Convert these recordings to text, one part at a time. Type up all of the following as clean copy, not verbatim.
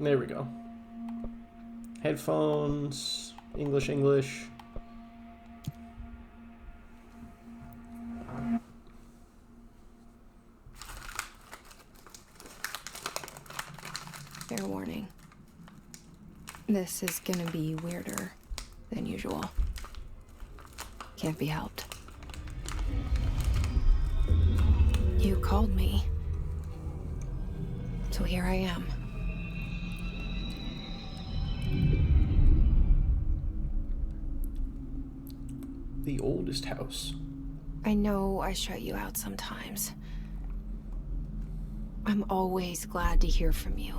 There we go. Headphones, English, English. Fair warning. This is gonna be weirder than usual. Can't be helped. You called me. So here I am. The oldest house. I know I shut you out sometimes. I'm always glad to hear from you.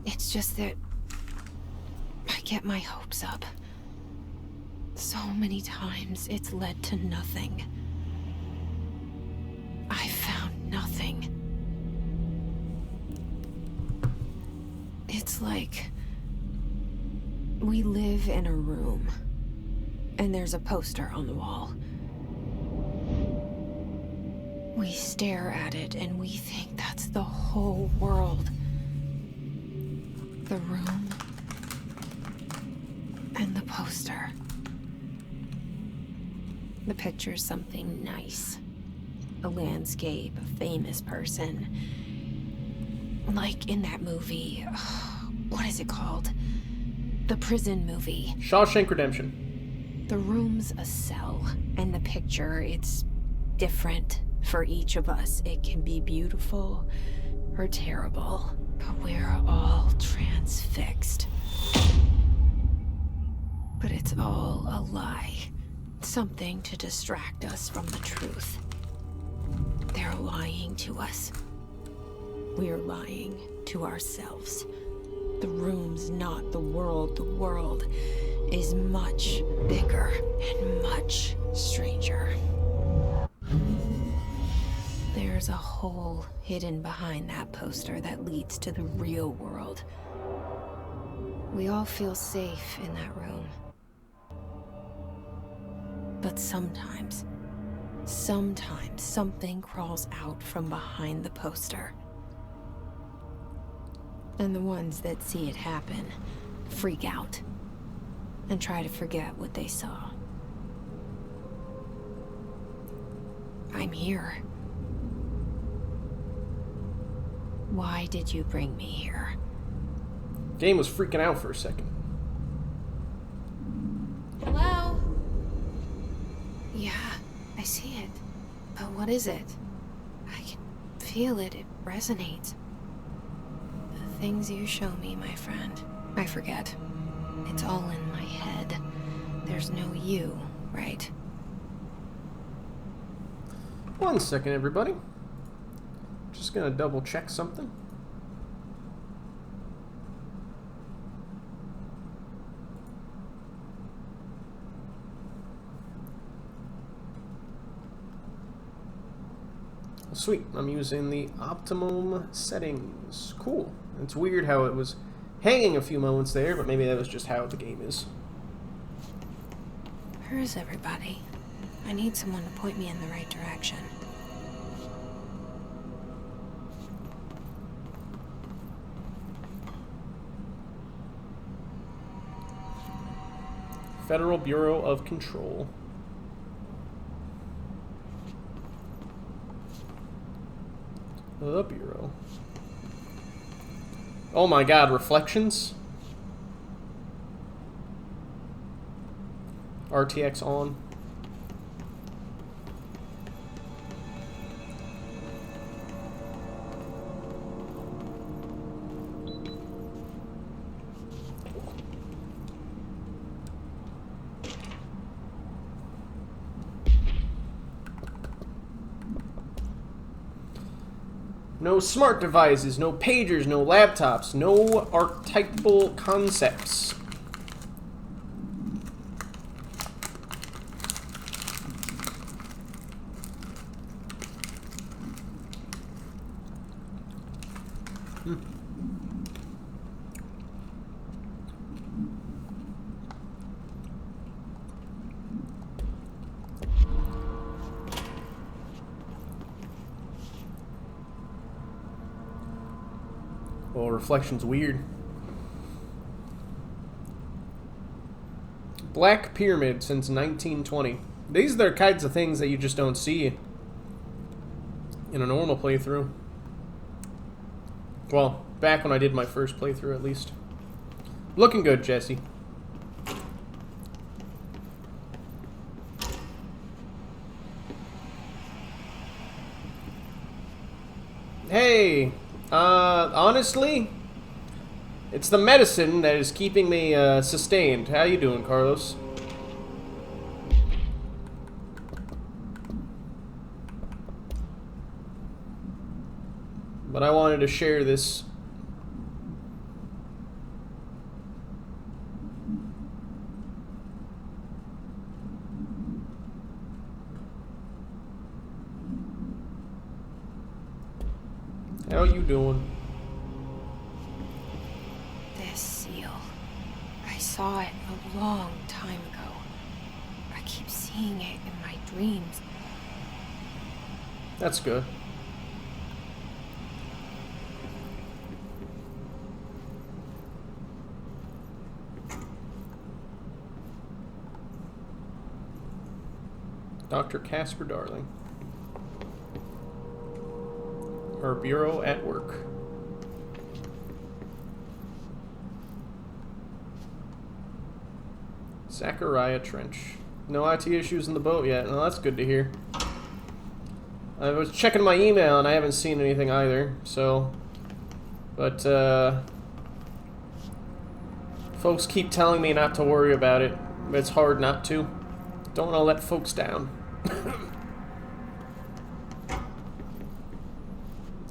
It's just that I get my hopes up. So many times it's led to nothing. I found nothing. It's like we live in a room, and there's a poster on the wall. We stare at it and we think that's the whole world. The room and the poster. The picture's something nice. A landscape, a famous person. Like in that movie, what is it called? The prison movie. Shawshank Redemption. The room's a cell, and the picture, it's different for each of us. It can be beautiful or terrible, but we're all transfixed. But it's all a lie. Something to distract us from the truth. They're lying to us. We're lying to ourselves. The room's not the world. The world is much bigger and much stranger. There's a hole hidden behind that poster that leads to the real world. We all feel safe in that room. But sometimes something crawls out from behind the poster. And the ones that see it happen freak out and try to forget what they saw. I'm here. Why did you bring me here? Game was freaking out for a second. Hello? Yeah, I see it. But what is it? I can feel it. It resonates. The things you show me, my friend, I forget. It's all in my head. There's no you, right? One second, everybody. Just gonna double check something. Sweet, I'm using the optimum settings. Cool. It's weird how it was hanging a few moments there, but maybe that was just how the game is. Where is everybody? I need someone to point me in the right direction. Federal Bureau of Control. The Bureau. Oh my god, reflections? RTX on. No smart devices, no pagers, no laptops, no archetypal concepts. reflection's weird. Black Pyramid since 1920. These are the kinds of things that you just don't see in a normal playthrough. Well, back when I did my first playthrough, at least. Looking good, Jesse. Hey, honestly, it's the medicine that is keeping me sustained. How you doing, Carlos? But I wanted to share this. How you doing? This seal. I saw it a long time ago. I keep seeing it in my dreams. That's good. Dr. Casper Darling. Her bureau at work. Zachariah Trench. No IT issues in the boat yet. Well, that's good to hear. I was checking my email and I haven't seen anything either, so... But, folks keep telling me not to worry about it, but it's hard not to. Don't want to let folks down.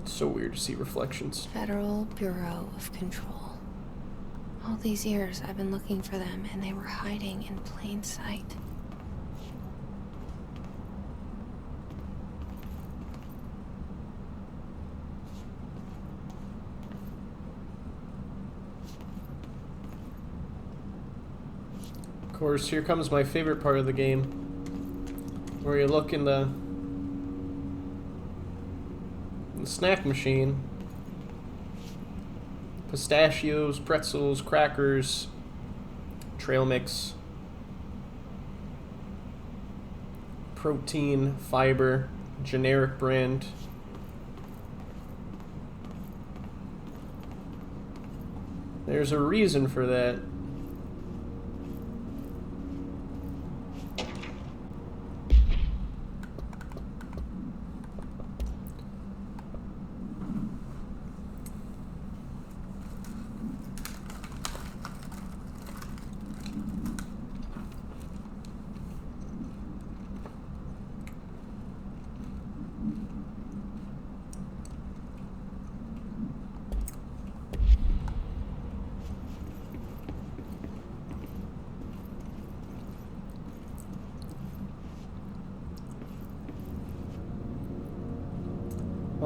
So weird to see reflections. Federal Bureau of Control. All these years I've been looking for them and they were hiding in plain sight. Of course, here comes my favorite part of the game. Where you look in the snack machine. Pistachios, pretzels, crackers, trail mix, protein, fiber, generic brand. There's a reason for that.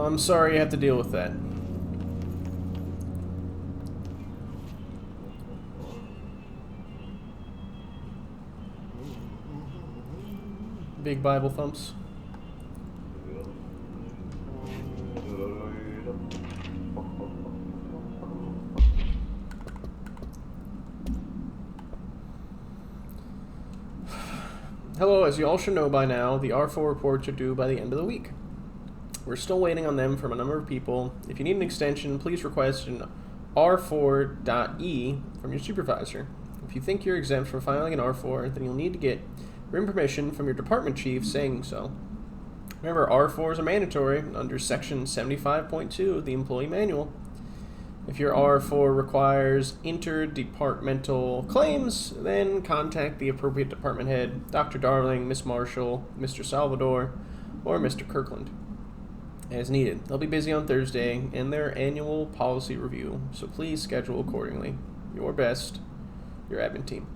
I'm sorry you have to deal with that. Big Bible thumps. Hello, as you all should know by now, the R4 reports are due by the end of the week. We're still waiting on them from a number of people. If you need an extension, please request an R4.E from your supervisor. If you think you're exempt from filing an R4, then you'll need to get written permission from your department chief saying so. Remember, R4s are mandatory under Section 75.2 of the Employee Manual. If your R4 requires interdepartmental claims, then contact the appropriate department head, Dr. Darling, Miss Marshall, Mr. Salvador, or Mr. Kirkland, as needed. They'll be busy on Thursday in their annual policy review, so please schedule accordingly. Your best, your admin team.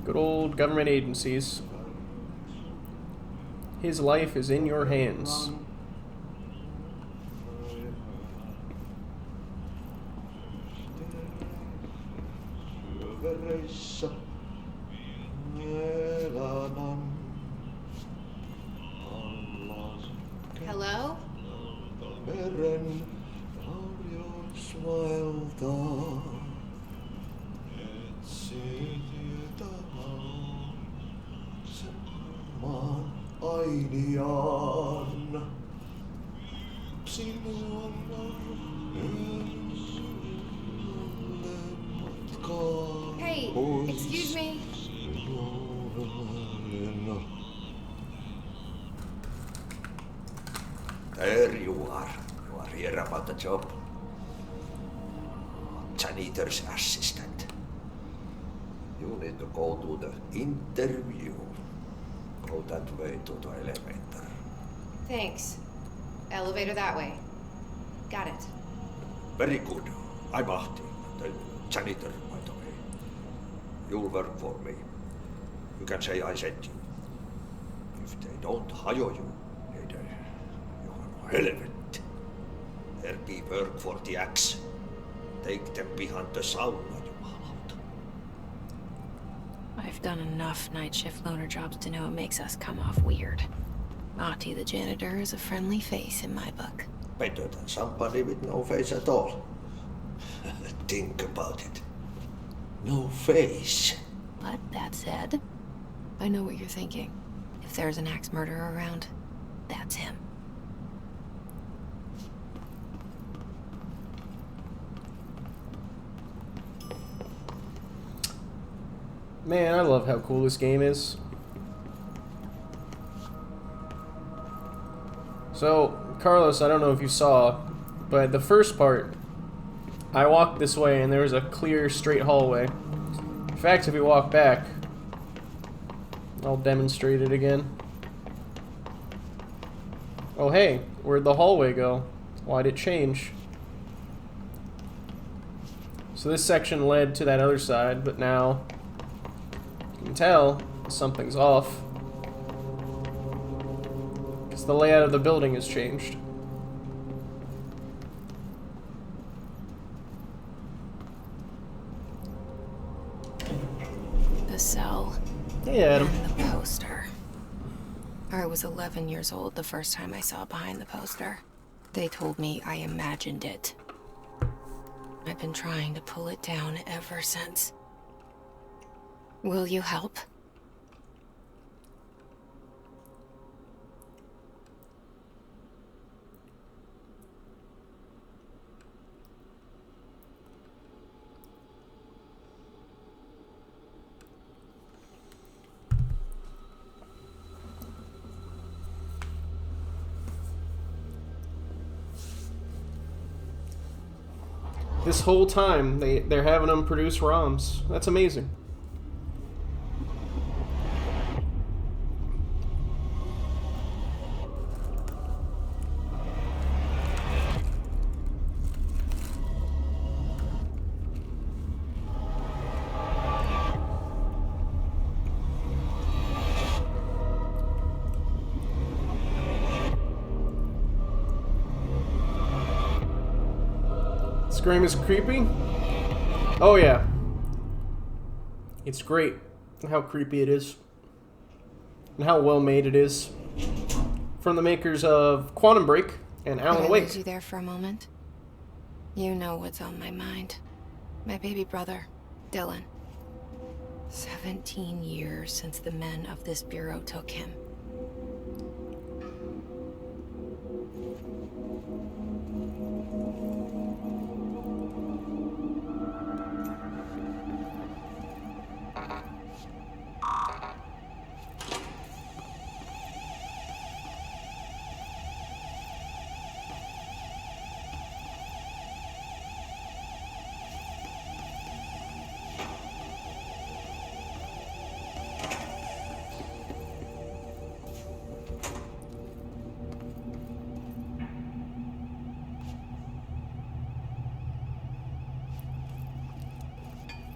Good old government agencies. His life is in your hands. Hello? vaeltaa. Etsi tietä sen maan ainiaan. Sinua matkaa. Hey, excuse me. There you are. You are here about the job. Janitor's assistant. You need to go to the interview. Go that way to the elevator. Thanks. Elevator that way. Got it. Very good. I'm Ahti, the janitor, by the way. You'll work for me. You can say I sent you. If they don't hire you, you're no helvet. There'll be work for the axe. Take them behind the sauna, jumalauta. I've done enough night shift loner jobs to know it makes us come off weird. Ahti the janitor is a friendly face in my book. Better than somebody with no face at all. Think about it. No face. But that said, I know what you're thinking. If there's an axe murderer around, that's him. Man, I love how cool this game is. So, Carlos, I don't know if you saw, but the first part, I walked this way and there was a clear, straight hallway. In fact, if we walk back, I'll demonstrate it again. Oh hey, where'd the hallway go? Why'd it change? So this section led to that other side, but now you can tell something's off. Because the layout of the building has changed. The cell. Hey Adam. And the poster. I was 11 years old the first time I saw behind the poster. They told me I imagined it. I've been trying to pull it down ever since. Will you help? This whole time, they're having them produce ROMs. That's amazing. Scream is creepy? Oh yeah. It's great how creepy it is. And how well made it is. From the makers of Quantum Break and Alan Can I Wake. lose you there for a moment? You know what's on my mind. My baby brother, Dylan. 17 years since the men of this bureau took him.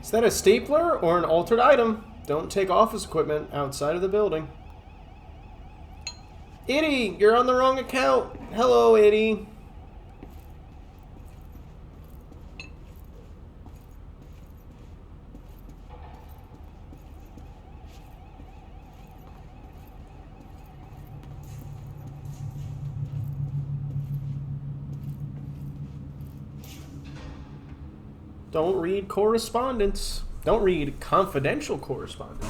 Is that a stapler or an altered item? Don't take office equipment outside of the building. Itty, you're on the wrong account. Hello, Itty. Don't read correspondence. Don't read confidential correspondence.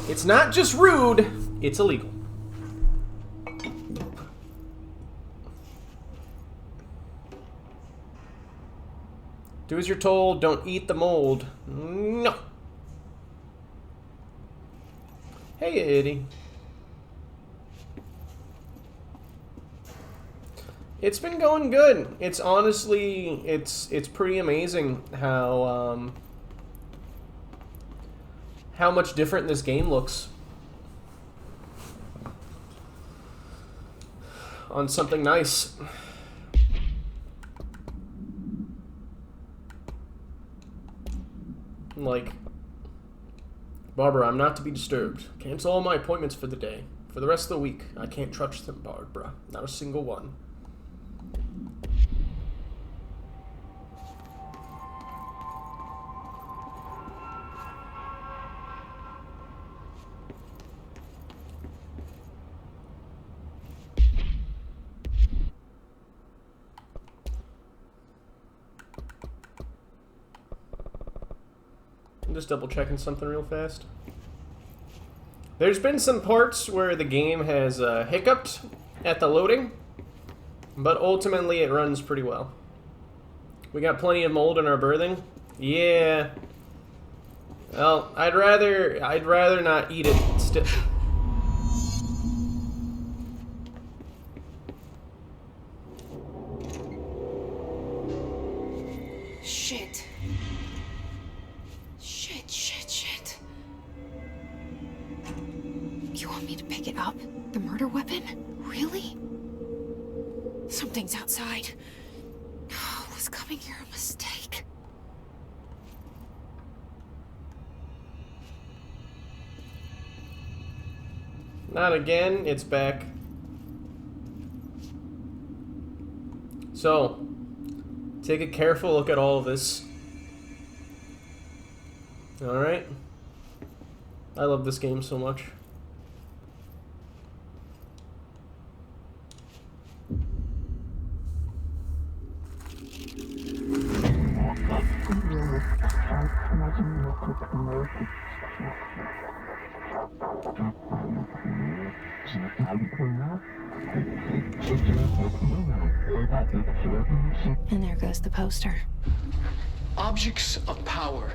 It's not just rude, it's illegal. Do as you're told, don't eat the mold. No. Hey, Eddie. It's been going good. It's honestly, it's pretty amazing how much different this game looks on something nice. Like, Barbara, I'm not to be disturbed. Cancel all my appointments for the day. For the rest of the week, I can't trust them, Barbara. Not a single one. I'm just double checking something real fast. There's been some parts where the game has hiccuped at the loading, but ultimately it runs pretty well. We got plenty of mold in our berthing. Yeah. Well, I'd rather not eat it still. Shit. You want me to pick it up? The murder weapon? Really? Something's outside. Was coming here a mistake? Not again, it's back. So, take a careful look at all of this. Alright. I love this game so much. And there goes the poster. Objects of power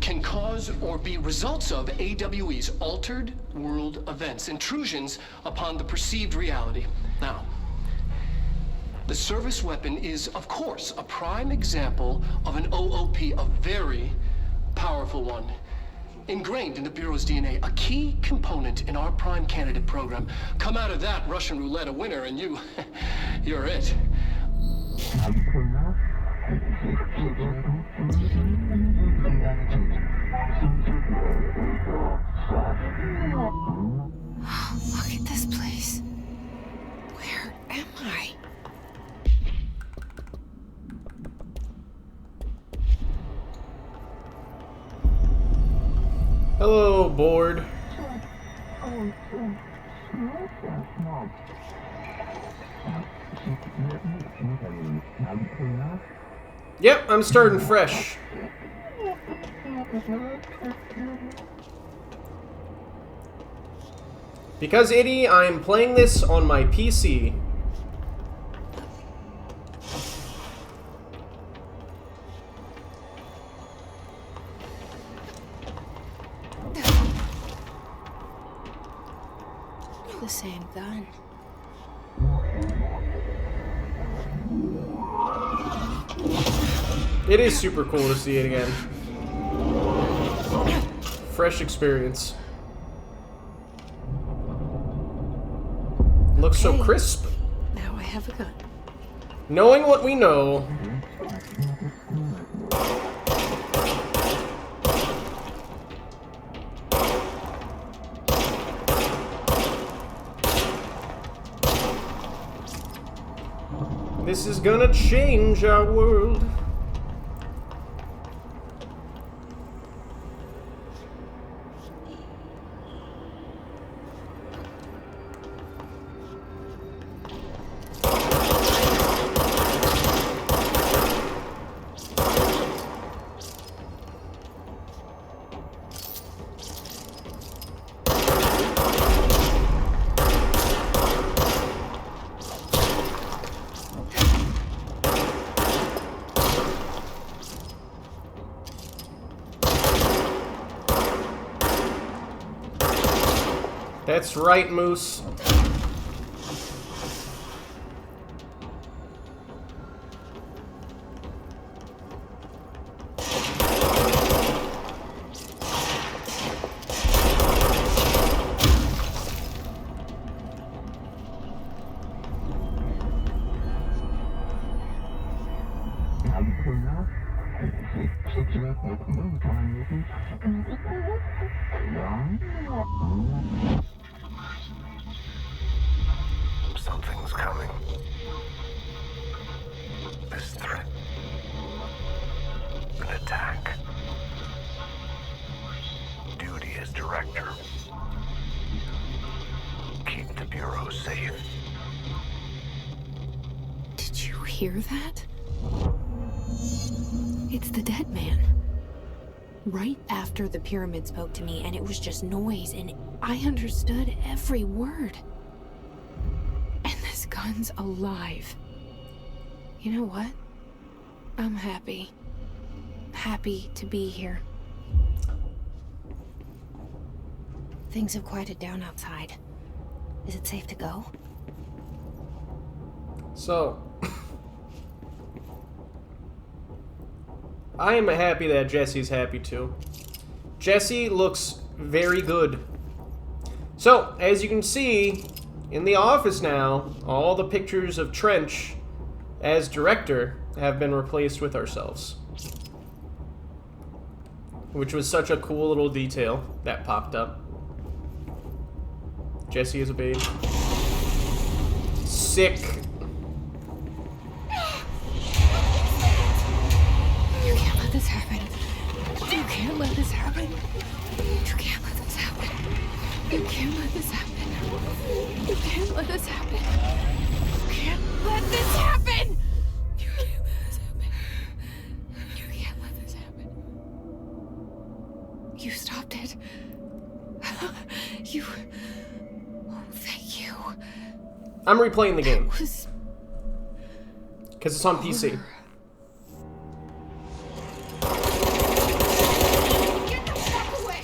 can cause or be results of AWE's altered world events, intrusions upon the perceived reality. Now, the service weapon is, of course, a prime example of an OOP, a very powerful one. Ingrained in the Bureau's DNA, a key component in our prime candidate program. Come out of that Russian roulette a winner and you're it. Look at this place. Where am I? Hello, board. Yep, I'm starting fresh. Because, Iddy, I'm playing this on my PC. The same gun. It is super cool to see it again. Fresh experience. Looks so crisp. Now I have a gun. Knowing what we know, this is gonna change our world. That's right, Moose. Something's coming. This threat. An attack. Duty as director. Keep the Bureau safe. Did you hear that? It's the dead man. Right after the pyramid spoke to me, and it was just noise, and I understood every word. And this gun's alive. You know what? I'm happy. Happy to be here. Things have quieted down outside. Is it safe to go? So, I am happy that Jesse's happy too. Jesse looks very good. So, as you can see, in the office now, all the pictures of Trench as director have been replaced with ourselves. Which was such a cool little detail that popped up. Jesse is a babe. Sick. You can't let this happen. You can't let this happen. You can't let this happen. You can't let this happen. You can't let this happen. You can't let this happen. You can't let this happen. You can't let this happen. You stopped it. You. Oh, thank you. I'm replaying the game That was because it's on PC. horror. Get the fuck away!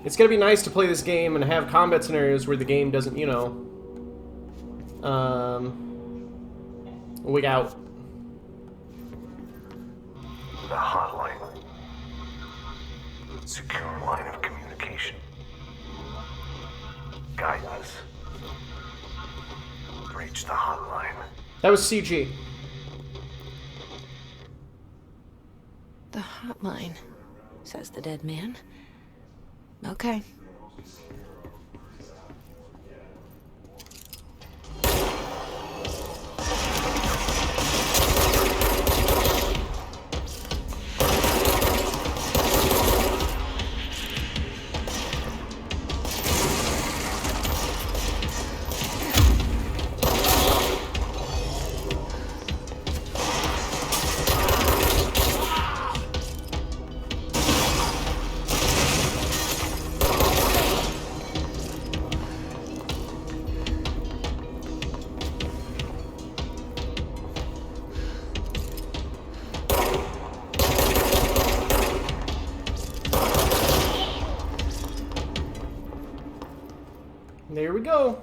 It's gonna be nice to play this game and have combat scenarios where the game doesn't, you know, wig out. The hotline. Secure line of communication. Guidance. Reach the hotline. That was CG. The hotline, says the dead man. Okay. There we go.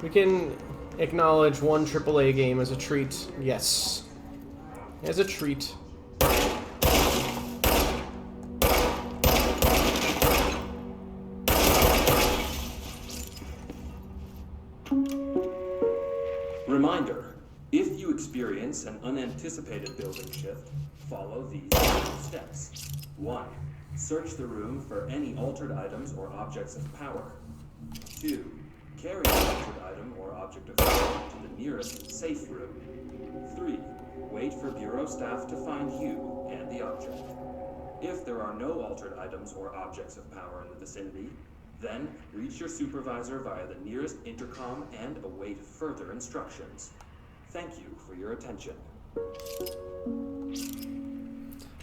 We can acknowledge one AAA game as a treat. Yes. As a treat. Reminder, if you experience an unanticipated building shift, follow these steps. 1. Search the room for any altered items or objects of power. 2. Carry the altered item or object of power to the nearest safe room. 3. Wait for Bureau staff to find you and the object. If there are no altered items or objects of power in the vicinity, then reach your supervisor via the nearest intercom and await further instructions. Thank you for your attention.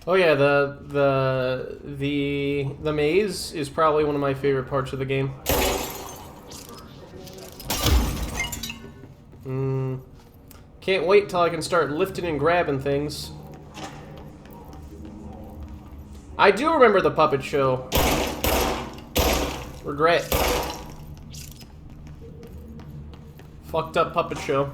Oh yeah, the maze is probably one of my favorite parts of the game. Can't wait till I can start lifting and grabbing things. I do remember the puppet show. Regret. Fucked up puppet show.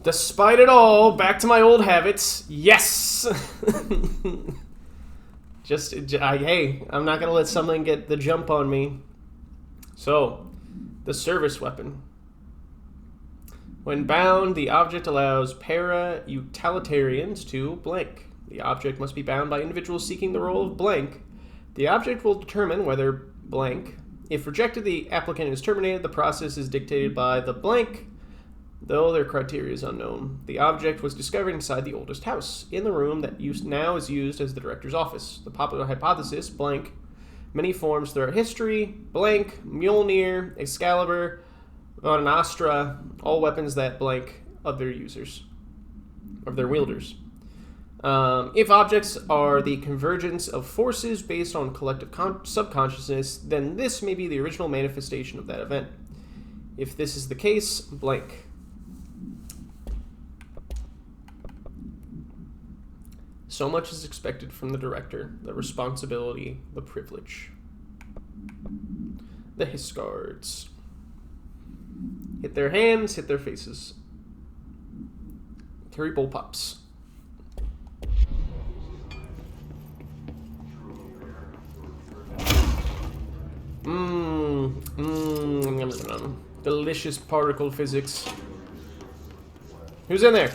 Despite it all, back to my old habits. Yes! Hey, I'm not gonna let something get the jump on me. So, the service weapon. When bound, the object allows para-utilitarians to blank. The object must be bound by individuals seeking the role of blank. The object will determine whether blank. If rejected, the applicant is terminated. The process is dictated by the blank, though their criteria is unknown. The object was discovered inside the oldest house, in the room that now is used as the director's office. The popular hypothesis, blank, many forms throughout history, blank, Mjolnir, Excalibur, Von Astra, all weapons that blank of their users, of their wielders. If objects are the convergence of forces based on collective subconsciousness, then this may be the original manifestation of that event. If this is the case, blank. So much is expected from the director, the responsibility, the privilege. The Hiscards. Hit their hands, hit their faces. Terry Bullpups. Delicious particle physics. Who's in there?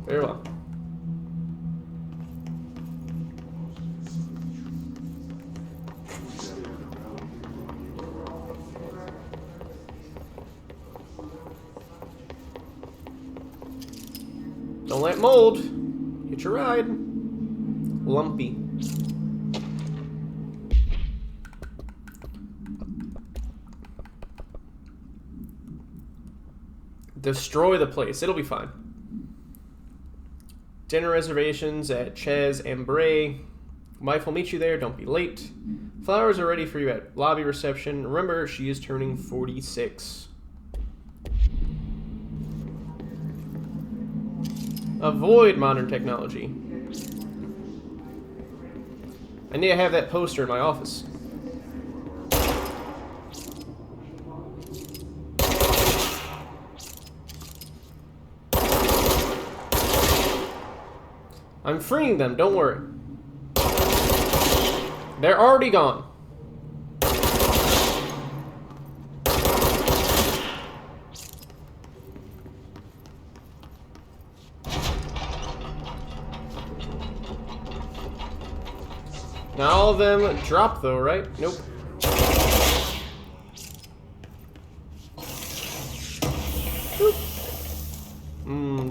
Very well. Don't let mold hit your ride. Lumpy. Destroy the place. It'll be fine. Dinner reservations at Chez Ambray. Wife will meet you there. Don't be late. Flowers are ready for you at lobby reception. Remember, she is turning 46. Avoid modern technology. I need to have that poster in my office. I'm freeing them, don't worry. They're already gone. Not all of them drop though, right? Nope.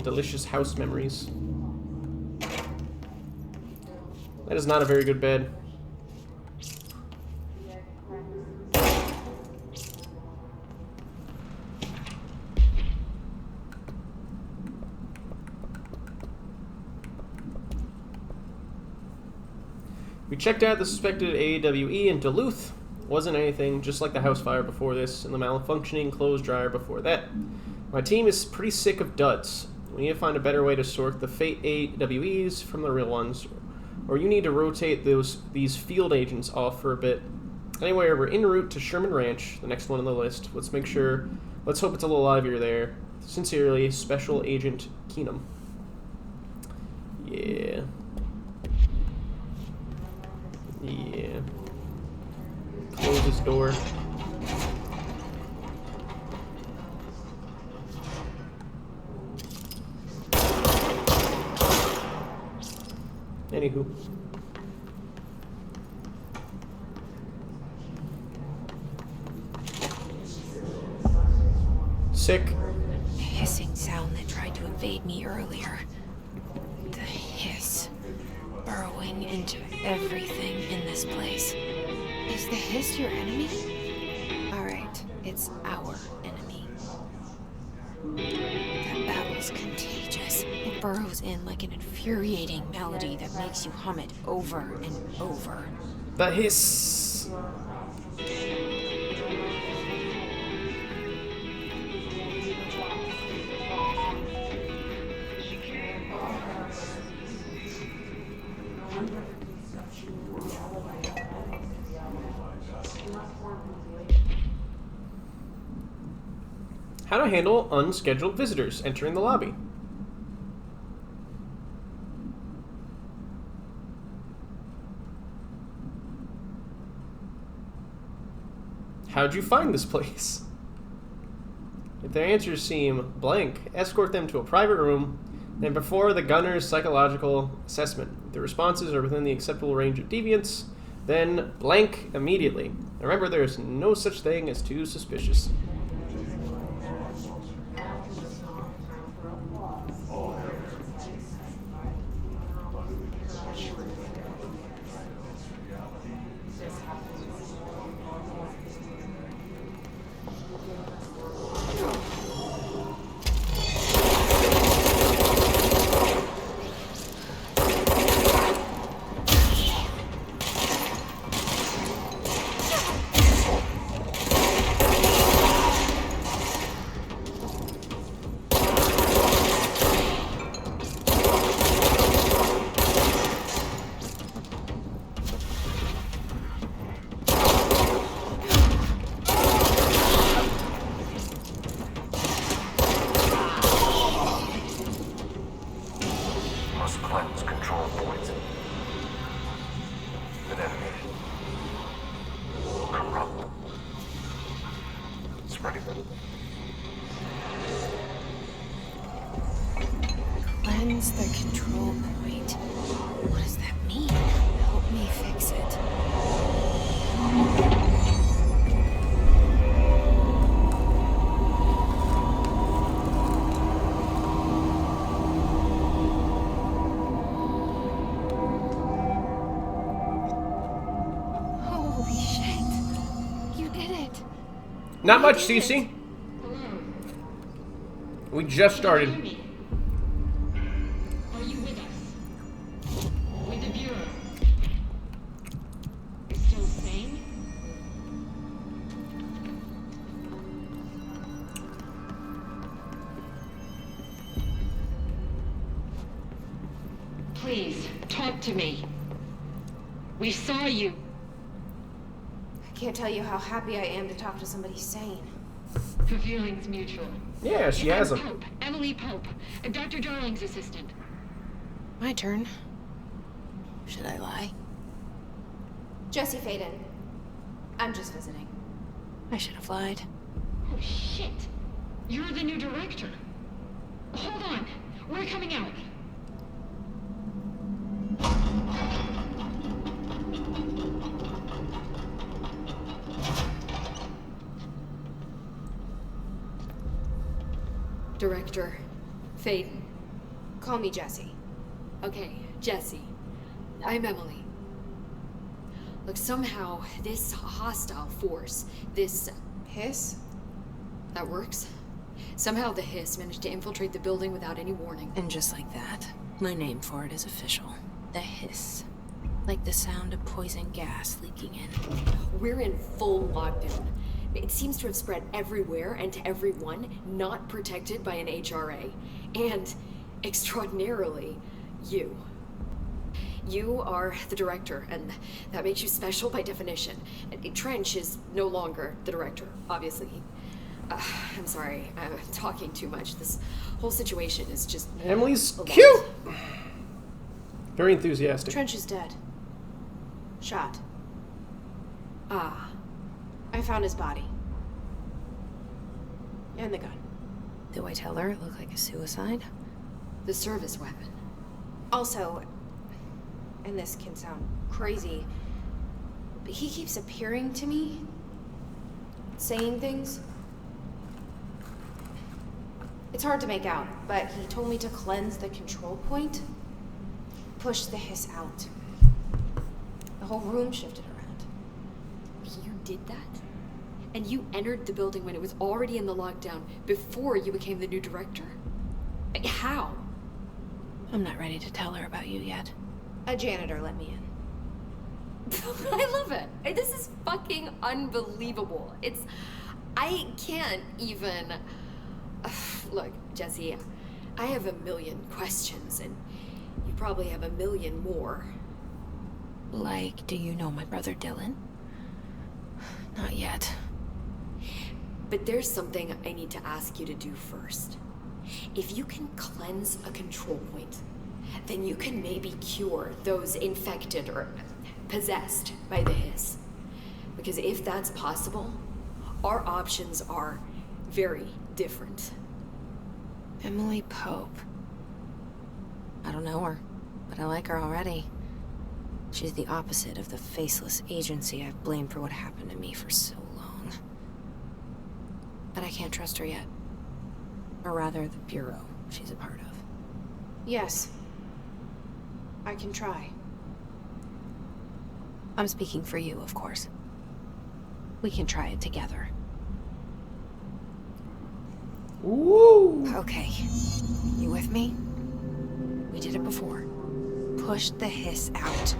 Delicious house memories. That is not a very good bed. We checked out the suspected AWE in Duluth. Wasn't anything, just like the house fire before this and the malfunctioning clothes dryer before that. My team is pretty sick of duds. We need to find a better way to sort the fake AWEs from the real ones. Or you need to rotate these field agents off for a bit. Anyway, we're en route to Sherman Ranch, the next one on the list. Let's hope it's a little livelier there. Sincerely, Special Agent Keenum. Yeah. Yeah. Close this door. Anywho. Sick. The hissing sound that tried to invade me earlier. The hiss. Burrowing into everything in this place. Is the hiss your enemy? Alright, it's our enemy. That babble's contagious. It burrows in like an infuriating melody that makes you hum it over and over. The hiss. How to handle unscheduled visitors entering the lobby. How'd you find this place? If their answers seem blank, escort them to a private room, then before the gunner's psychological assessment. If the responses are within the acceptable range of deviance, then blank immediately. Remember, there is no such thing as too suspicious. Must cleanse control points. An enemy. Corrupt. Spreading them. Cleanse the control point. What does that mean? Help me fix it. Holy shit. You did it. Not much, Cece. We just started. Are you with us? With the Bureau? You're still sane? Please, talk to me. We saw you. I can't tell you how happy I am to talk to somebody sane. The feeling's mutual. Yeah, she has I'm them. Pope, Emily Pope, Dr. Darling's assistant. My turn. Should I lie? Jesse Faden. I'm just visiting. I should have lied. Oh, shit. You're the new director. Hold on. We're coming out. Director Faden. Call me Jesse. Okay, Jesse. I'm Emily. Look, somehow this hostile force, this Hiss? that works. Somehow the hiss managed to infiltrate the building without any warning. And just like that, my name for it is official. The hiss. Like the sound of poison gas leaking in. We're in full lockdown. It seems to have spread everywhere and to everyone not protected by an HRA. And, extraordinarily, you. You are the director, and that makes you special by definition. Trench is no longer the director, obviously. I'm sorry, I'm talking too much. This whole situation is just... Emily's a lot. cute. Very enthusiastic. Trench is dead. Shot. Ah, I found his body. And the gun. Do I tell her it looked like a suicide? the service weapon. Also, and this can sound crazy, but he keeps appearing to me, saying things. It's hard to make out, but he told me to cleanse the control point. Push the hiss out. The whole room shifted around. You did that? And you entered the building when it was already in the lockdown, before you became the new director? How? I'm not ready to tell her about you yet. A janitor let me in. I love it. This is fucking unbelievable. I can't even... Look, Jesse, I have a million questions, and you probably have a million more. Like, do you know my brother Dylan? Not yet. But there's something I need to ask you to do first. If you can cleanse a control point, then you can maybe cure those infected or possessed by the hiss. Because if that's possible, our options are very different. Emily Pope. I don't know her, but I like her already. She's the opposite of the faceless agency I've blamed for what happened to me for so long. But I can't trust her yet. Or rather, the Bureau she's a part of. Yes. I can try. I'm speaking for you, of course. We can try it together. Woo! Okay. You with me? We did it before. Push the hiss out.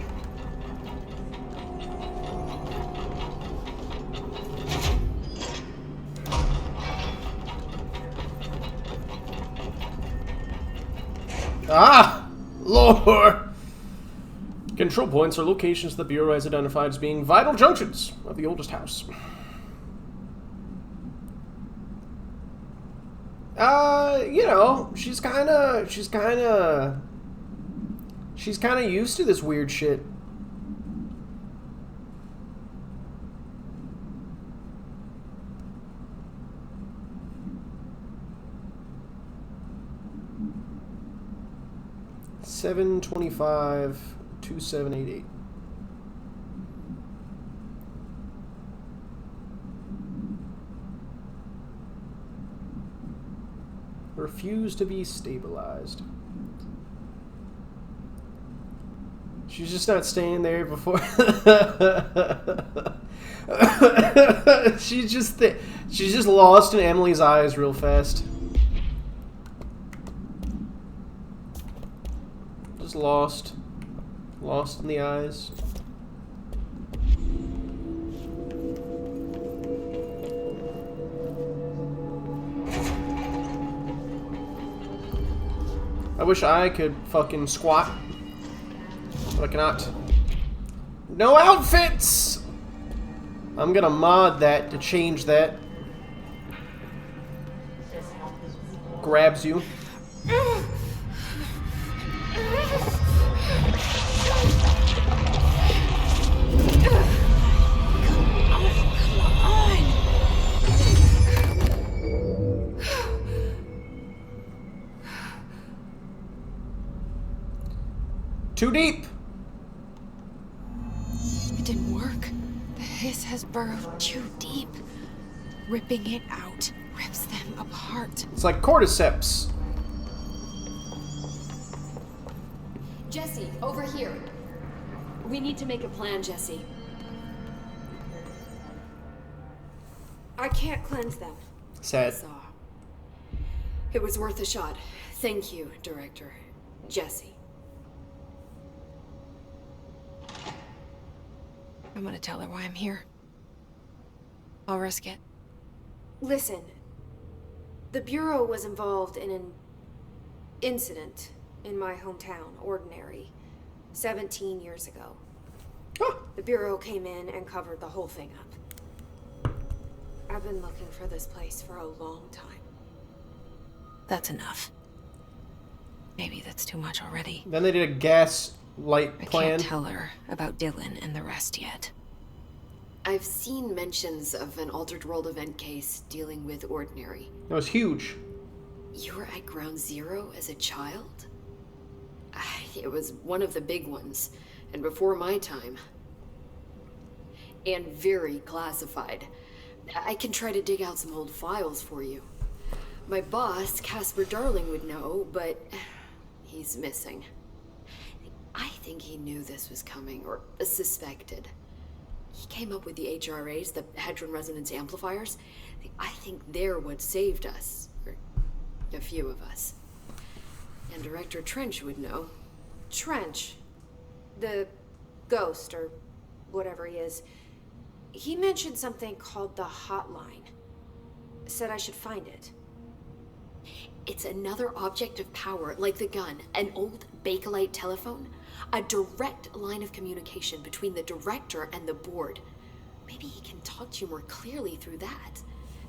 Ah! Lord! Control points are locations the Bureau has identified as being vital junctions of the oldest house. You know, she's kinda used to this weird shit. $725 2788. Refuse to be stabilized. She's just not staying there before. she's just lost in Emily's eyes real fast. Just lost in the eyes. I wish I could fucking squat, but I cannot. No outfits! I'm gonna mod that to change that. Grabs you. Too deep. It didn't work. The hiss has burrowed too deep. Ripping it out rips them apart. It's like cordyceps. Jesse, over here. We need to make a plan, Jesse. I can't cleanse them. Sad. It was worth a shot. Thank you, Director. Jesse. I'm gonna tell her why I'm here. I'll risk it. Listen, the Bureau was involved in an incident in my hometown, Ordinary, 17 years ago. The Bureau came in and covered the whole thing up. I've been looking for this place for a long time. That's enough. Maybe that's too much already. Then they did a gas light plan. I can't tell her about Dylan and the rest yet. I've seen mentions of an Altered World event case dealing with Ordinary. That was huge. You were at Ground Zero as a child? It was one of the big ones, and before my time. And very classified. I can try to dig out some old files for you. My boss, Casper Darling, would know, but he's missing. I think he knew this was coming, or suspected. He came up with the HRAs, the Hadron Resonance Amplifiers. I think they're what saved us. Or a few of us. And Director Trench would know. Trench. The ghost, or whatever he is. He mentioned something called the Hotline. Said I should find it. It's another object of power, like the gun, an old Bakelite telephone. A direct line of communication between the director and the board. Maybe he can talk to you more clearly through that.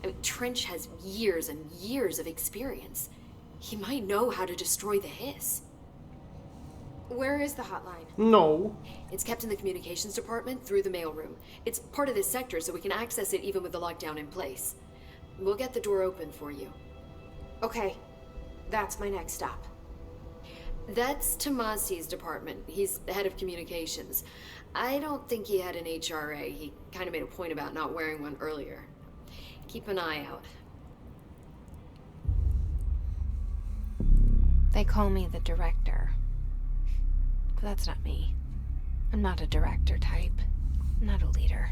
I mean, Trench has years and years of experience. He might know how to destroy the Hiss. Where is the hotline? No. It's kept in the communications department through the mailroom. It's part of this sector, so we can access it even with the lockdown in place. We'll get the door open for you. Okay, that's my next stop. That's Tomasi's department. He's the head of communications. I don't think he had an HRA. He kind of made a point about not wearing one earlier. Keep an eye out. They call me the director. But that's not me. I'm not a director type. I'm not a leader.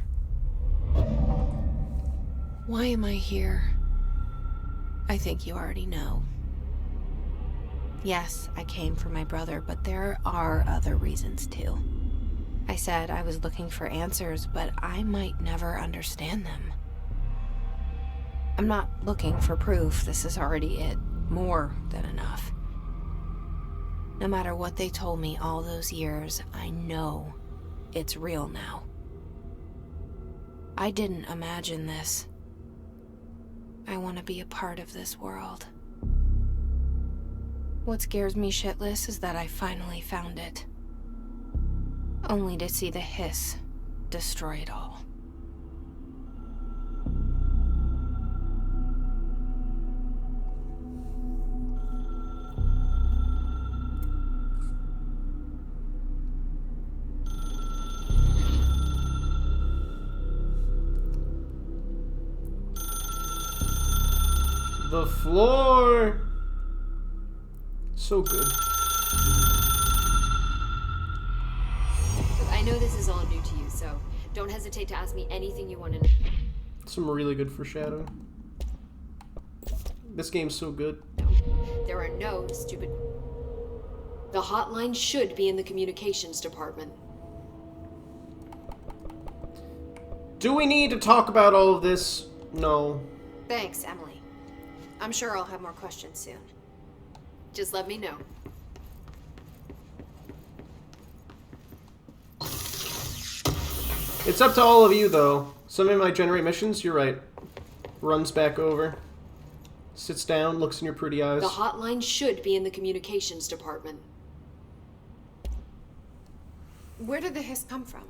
Why am I here? I think you already know. Yes, I came for my brother, but there are other reasons too. I said I was looking for answers, but I might never understand them. I'm not looking for proof. This is already it. More than enough. No matter what they told me all those years, I know it's real now. I didn't imagine this. I want to be a part of this world. What scares me shitless is that I finally found it. Only to see the Hiss destroy it all. The floor. So good. I know this is all new to you, so don't hesitate to ask me anything you want to know. Some really good foreshadowing. This game's so good. There are no stupid... The hotline should be in the communications department. Do we need to talk about all of this? No. Thanks, Emily. I'm sure I'll have more questions soon. Just let me know. It's up to all of you, though. Somebody might generate missions. You're right. Runs back over. Sits down, looks in your pretty eyes. The hotline should be in the communications department. Where did the Hiss come from?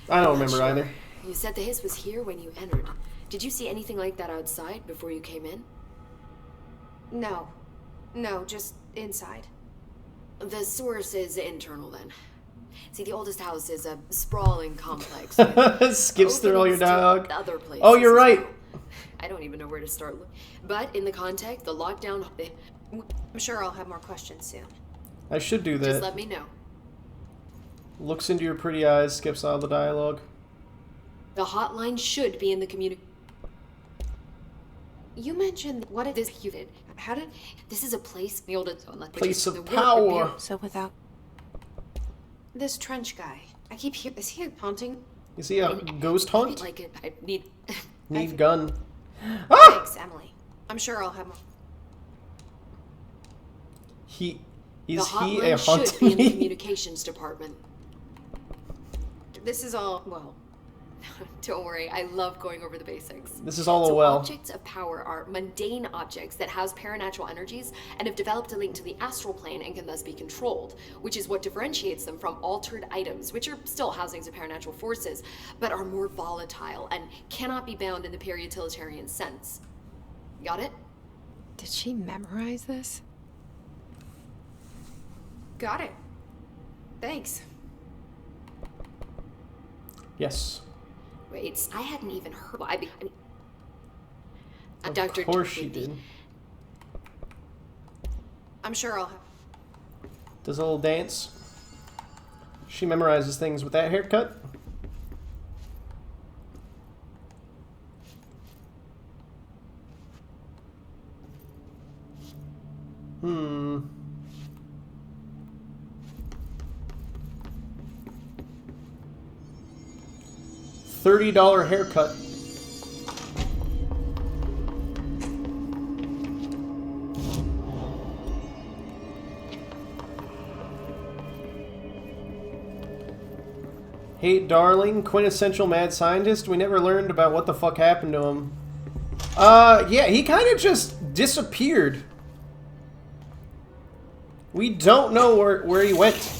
I don't remember either. You said the Hiss was here when you entered. Did you see anything like that outside before you came in? No. No, just inside. The source is internal, then. See, the oldest house is a sprawling complex. Skips through all your dialogue. Other places. Oh, you're right. I don't even know where to start. But in the context, the lockdown... I'm sure I'll have more questions soon. I should do that. Just let me know. Looks into your pretty eyes, skips all the dialogue. The hotline should be in the community. You mentioned what it is you did. How did... This is a place... Place of power. So without... This Trench guy. I keep hearing... Is he haunting? Is he a ghost hunt? Like it. I need... Need gun. Ah! Thanks, Emily. I'm sure I'll have more... Is he a hotline should be in the hunting? communications department. This is all... Well... Don't worry, I love going over the basics. This is all a well. Objects of power are mundane objects that house paranatural energies and have developed a link to the astral plane and can thus be controlled, which is what differentiates them from altered items, which are still housings of paranatural forces, but are more volatile and cannot be bound in the pure utilitarian sense. Got it? Did she memorize this? Got it. Thanks. Yes. Wait, I hadn't even heard. I mean, Of Dr. course she did. I'm sure I'll have... Does a little dance. She memorizes things with that haircut. $30 haircut. Hey, darling, quintessential mad scientist. We never learned about what the fuck happened to him. Yeah, he kind of just disappeared. We don't know where he went.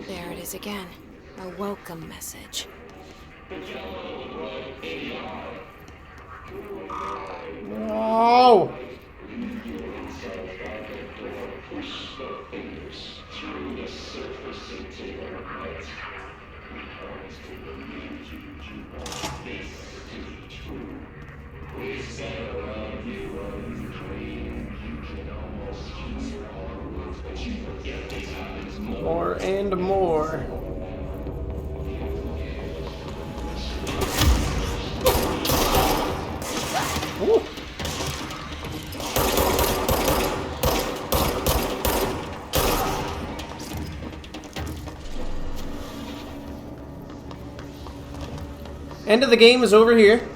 There it is again. A welcome message. No! More and more. Ooh. End of the game is over here.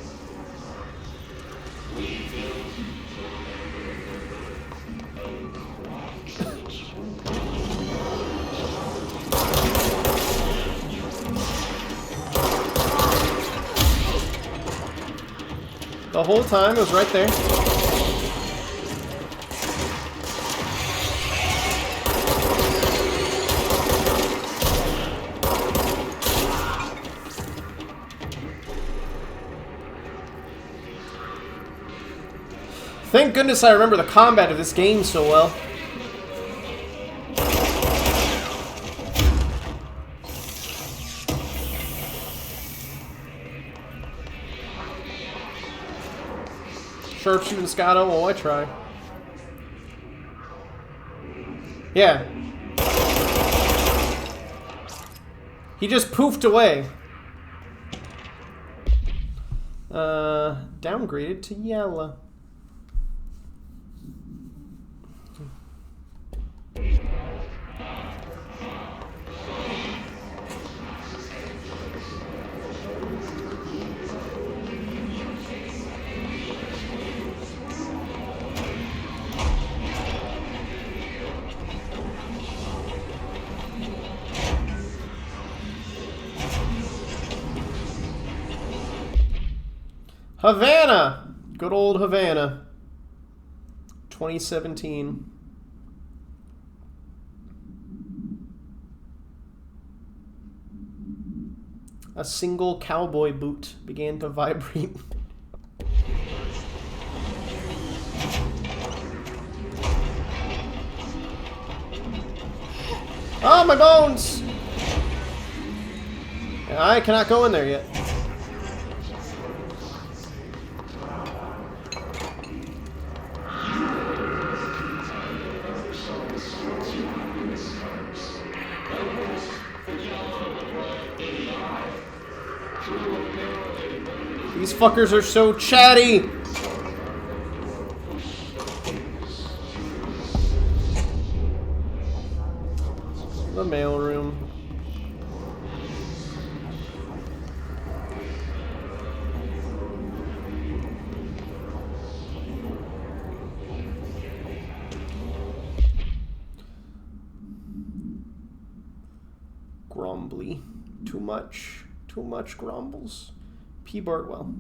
The whole time it was right there. Thank goodness I remember the combat of this game so well. Sharpshooting Scotto, well, I try. Yeah. He just poofed away. Downgraded to yellow. Havana! Good old Havana. 2017. A single cowboy boot began to vibrate. Oh, my bones! I cannot go in there yet. These fuckers are so chatty! The mailroom. Grumbly. Too much grumbles. P. Bartwell.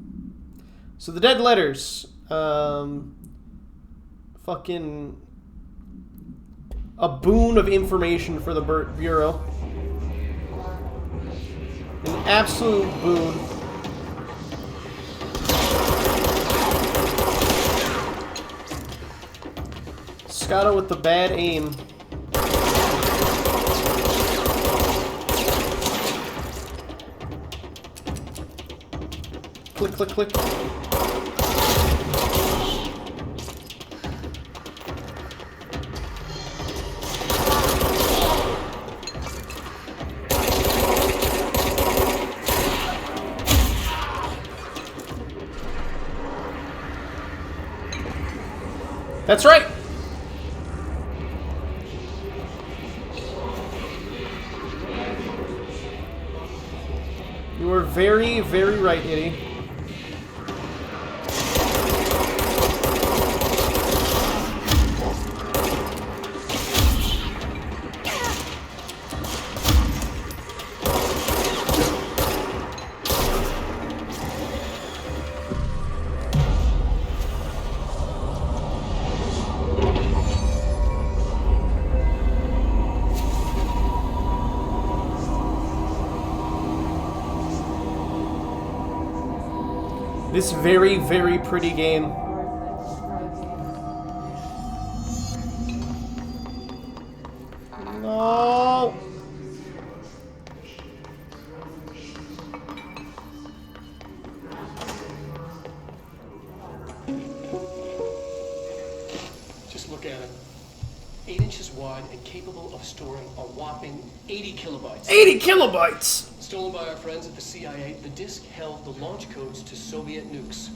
So the dead letters. Fucking a boon of information for the Bureau. An absolute boon. Scotto with the bad aim. click, click, click. That's right. You were very, very right, Itty. This very, very pretty game. No. Just look at it. 8 inches wide and capable of storing a whopping 80 kilobytes. 80 kilobytes! Stolen by our friends at the CIA, the disk held the launch codes to Soviet nukes.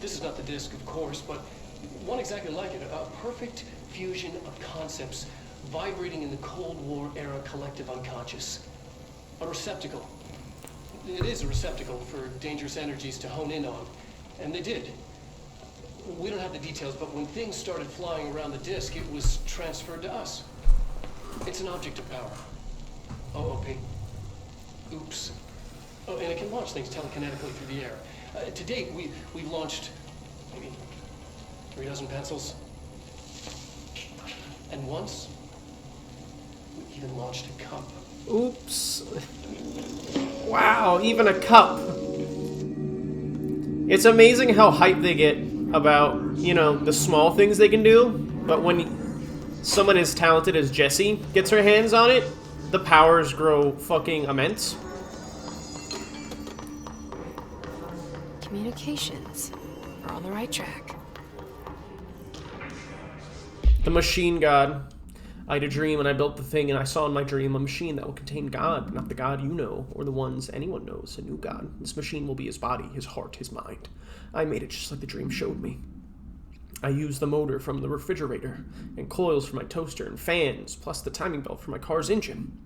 This is not the disk, of course, but one exactly like it. A perfect fusion of concepts vibrating in the Cold War era collective unconscious. A receptacle. It is a receptacle for dangerous energies to hone in on. And they did. We don't have the details, but when things started flying around the disk, it was transferred to us. It's an object of power. OOP. Oops. Oh, and it can launch things telekinetically through the air. To date, we've launched maybe 3 dozen pencils. And once, we even launched a cup. Oops. Wow, even a cup. It's amazing how hyped they get about, you know, the small things they can do, but when someone as talented as Jessie gets her hands on it, the powers grow fucking immense. Communications. We're on the right track. The machine god. I had a dream and I built the thing, and I saw in my dream a machine that will contain God, not the God you know, or the ones anyone knows, a new God. This machine will be his body, his heart, his mind. I made it just like the dream showed me. I used the motor from the refrigerator, and coils for my toaster, and fans, plus the timing belt for my car's engine,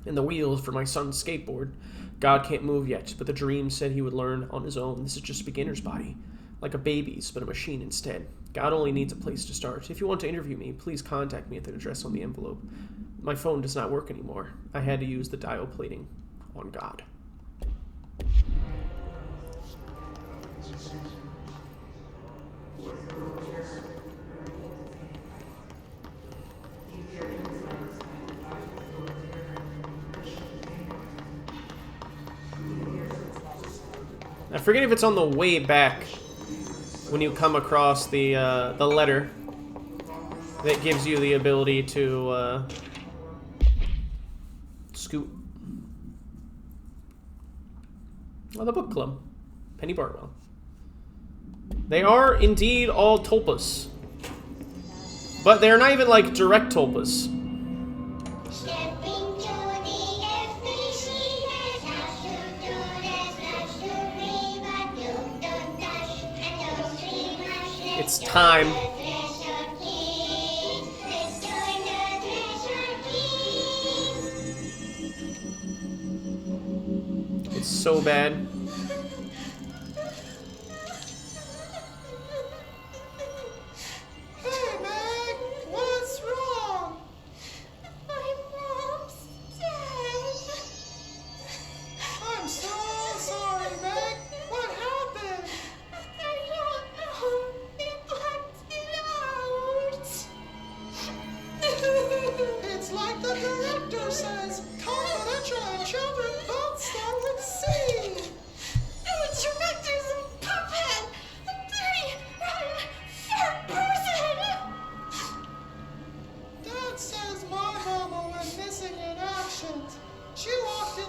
and the wheels for my son's skateboard. God can't move yet, but the dream said he would learn on his own. This is just a beginner's body, like a baby's, but a machine instead. God only needs a place to start. If you want to interview me, please contact me at the address on the envelope. My phone does not work anymore. I had to use the dial plating on God. I forget if it's on the way back when you come across the letter that gives you the ability to scoot. Oh, the book club. Penny Bartwell. They are indeed all tulpas. But they're not even like direct tulpas. It's time. It's so bad. Hey, Meg, what's wrong? My mom's dead. I'm so sorry, Meg. What happened? I don't know. They blacked it out. It's like the director says, confidential and children both start with C.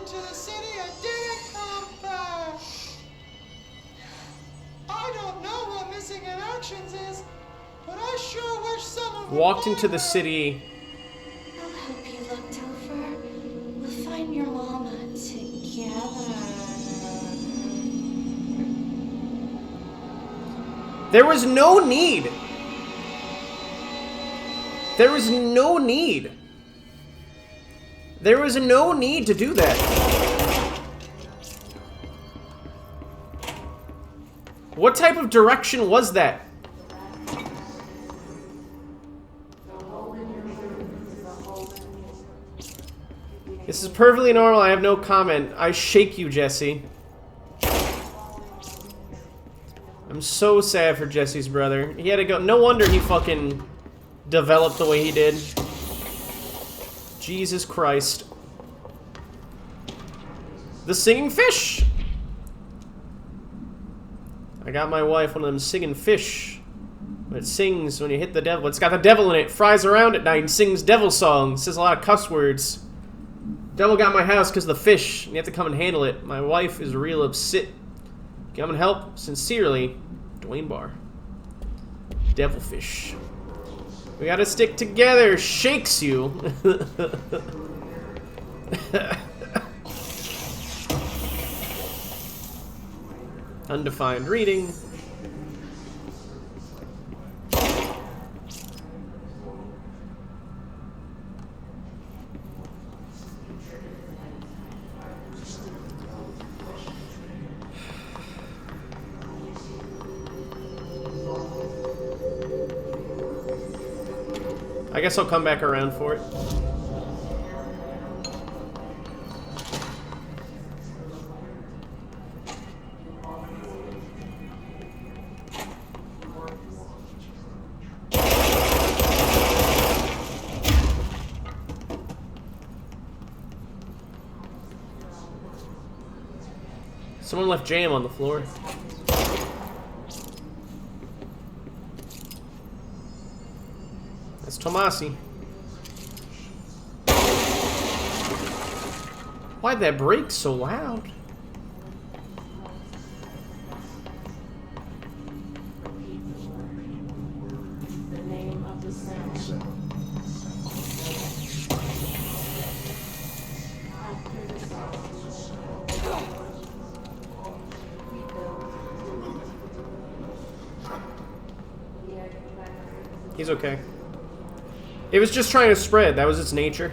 into the city and didn't come back. I don't know what missing in actions is, but I sure wish someone would Walked into the city. I'll help you look, Topher. We'll find your mama together. There was no need. There was no need. There was no need to do that. What type of direction was that? This is perfectly normal. I have no comment. I shake you, Jesse. I'm so sad for Jesse's brother. He had to go. No wonder he fucking developed the way he did. Jesus Christ. The singing fish! I got my wife one of them singing fish. It sings when you hit the devil. It's got the devil in it. Fries around at night and sings devil songs. Says a lot of cuss words. Devil got my house because of the fish. And you have to come and handle it. My wife is real upset. Come and help. Sincerely, Dwayne Barr. Devilfish. We gotta stick together. Shakes you. Undefined reading. I guess I'll come back around for it. Someone left jam on the floor. That's Tomasi. Why'd that break so loud? He's okay. It was just trying to spread. That was its nature.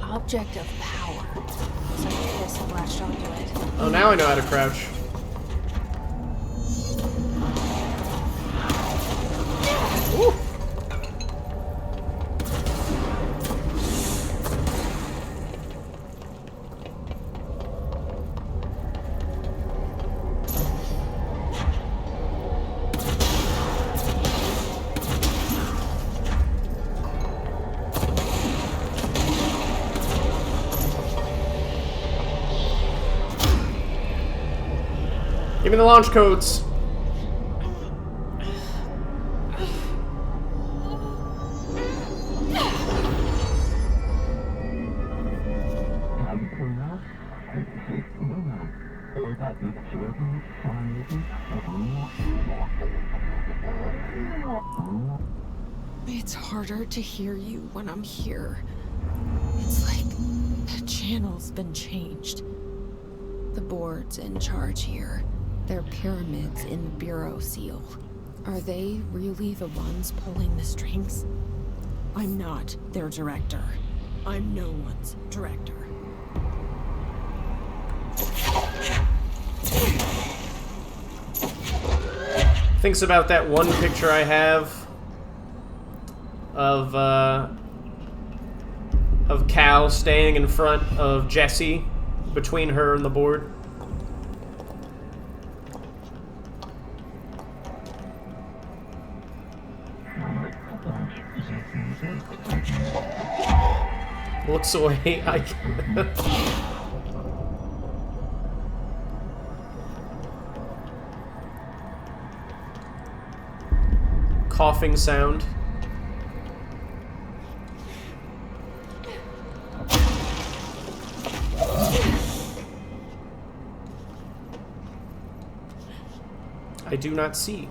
Object of power. So I guess I latched onto it. Oh, now I know how to crouch. Ooh. Give me the launch codes. It's harder to hear you when I'm here. It's like the channel's been changed. The board's in charge here. They're pyramids in the Bureau seal. Are they really the ones pulling the strings? I'm not their director. I'm no one's director. Thinks about that one picture I have of Cal standing in front of Jesse between her and the board. Looks away. Coughing sound. I do not see.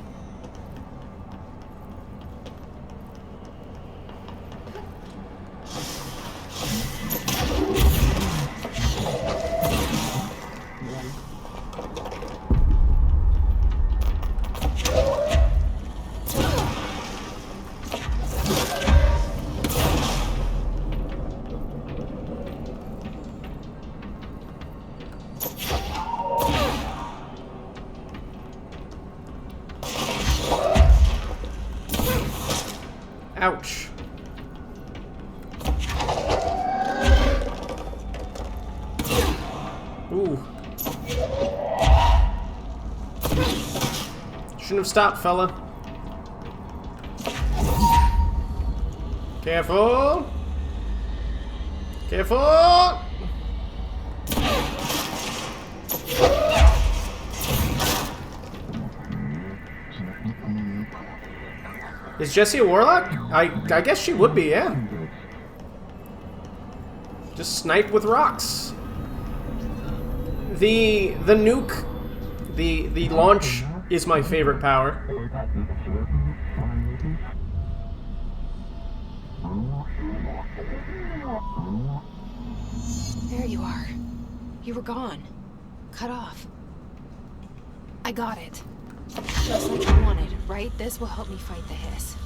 Ouch. Ooh. Shouldn't have stopped, fella. Careful. Careful. Is Jessie a warlock? I guess she would be, yeah. Just snipe with rocks. The nuke, the launch is my favorite power. There you are. You were gone. Cut off. I got it. Just like I wanted, right? This will help me fight the hiss.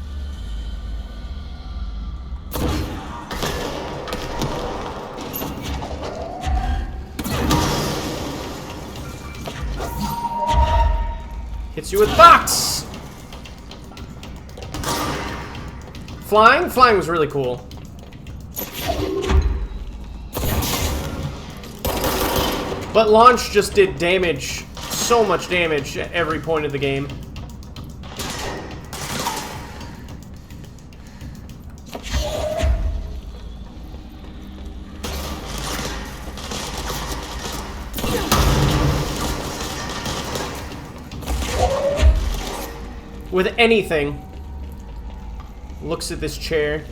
Hits you with box! Flying? Flying was really cool. But launch just did damage. So much damage at every point of the game. With anything. Looks at this chair.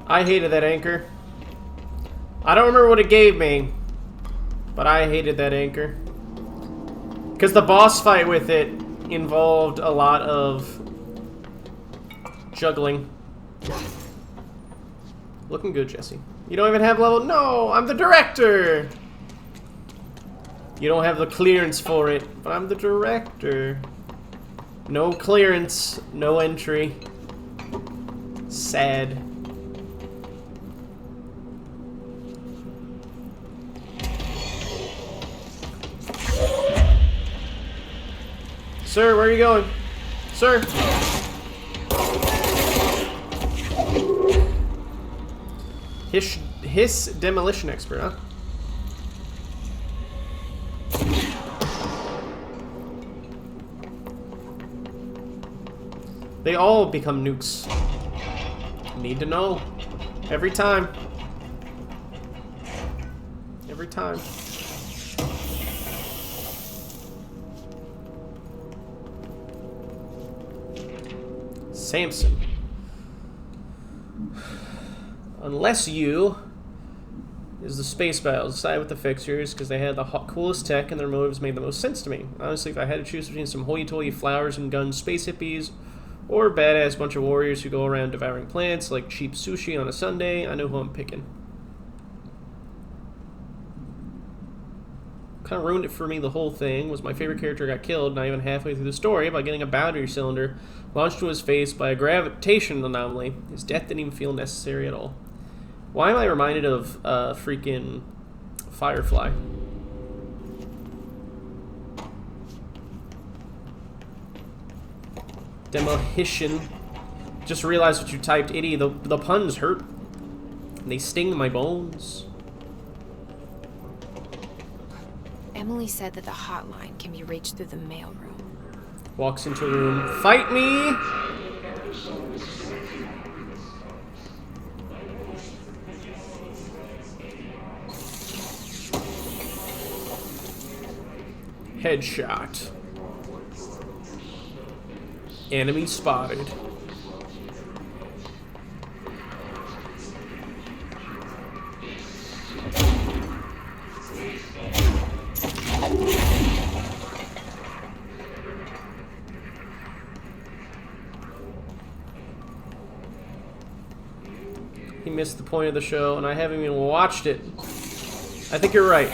I hated that anchor. I don't remember what it gave me, but I hated that anchor. Because the boss fight with it involved a lot of juggling. Looking good, Jessie. You don't even have level... No, I'm the director! You don't have the clearance for it, but I'm the director. No clearance, no entry. Sad. Sir, where are you going? Sir! Hiss demolition expert, huh? They all become nukes. Need to know. Every time. Every time. Samson. Unless you is the space battles. Side with the fixers because they had the coolest tech and their motives made the most sense to me. Honestly, if I had to choose between some hoity-toity flowers and guns space hippies or a badass bunch of warriors who go around devouring plants like cheap sushi on a Sunday, I know who I'm picking. Kind of ruined it for me, the whole thing, was my favorite character got killed not even halfway through the story by getting a boundary cylinder launched to his face by a gravitation anomaly. His death didn't even feel necessary at all. Why am I reminded of freaking Firefly? Demolition. Just realized what you typed, Itty. The puns hurt. And they sting my bones. Emily said that the hotline can be reached through the mailroom. Walks into a room. Fight me! Headshot. Enemy spotted. He missed the point of the show, and I haven't even watched it. I think you're right.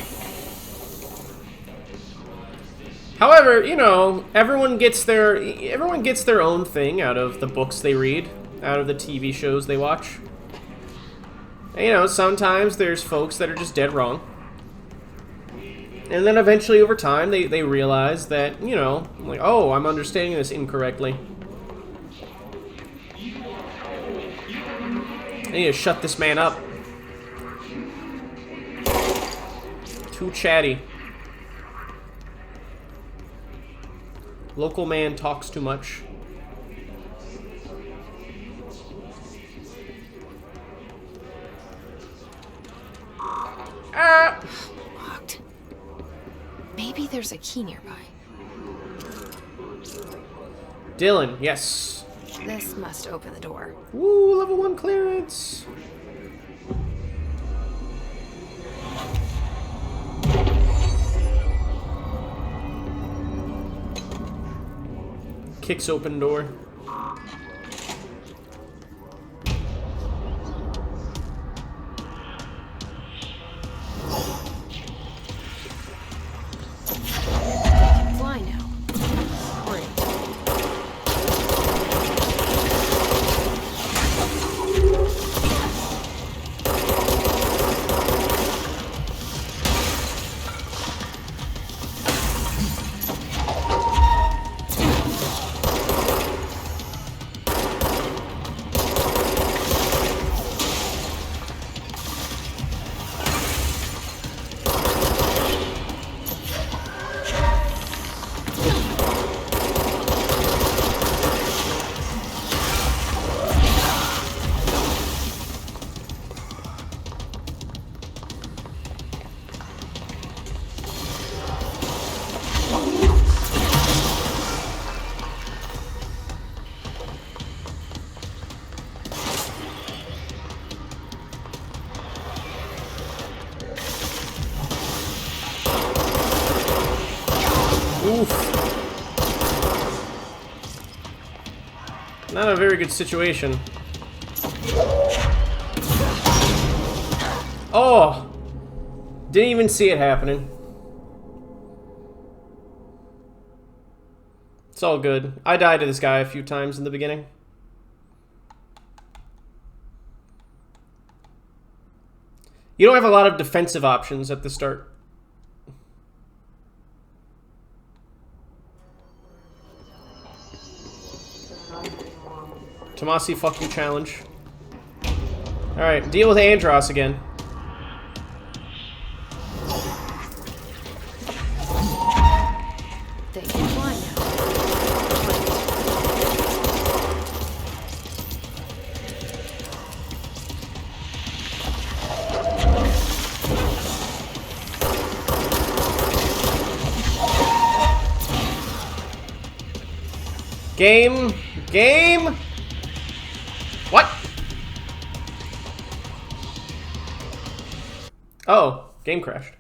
However, you know, everyone gets their own thing out of the books they read, out of the TV shows they watch. And, you know, sometimes there's folks that are just dead wrong. And then eventually over time they realize that, you know, like, oh, I'm understanding this incorrectly. I need to shut this man up. Too chatty. Local man talks too much. Ah! Locked. Maybe there's a key nearby. Dylan, yes. This must open the door. Woo, level 1 clearance. Kicks open door. Fly now. Great. Not a very good situation. Oh! Didn't even see it happening. It's all good. I died to this guy a few times in the beginning. You don't have a lot of defensive options at the start. Tomasi fucking challenge. Alright, deal with Andros again. They can fly now. Game. Game. What? Oh, game crashed.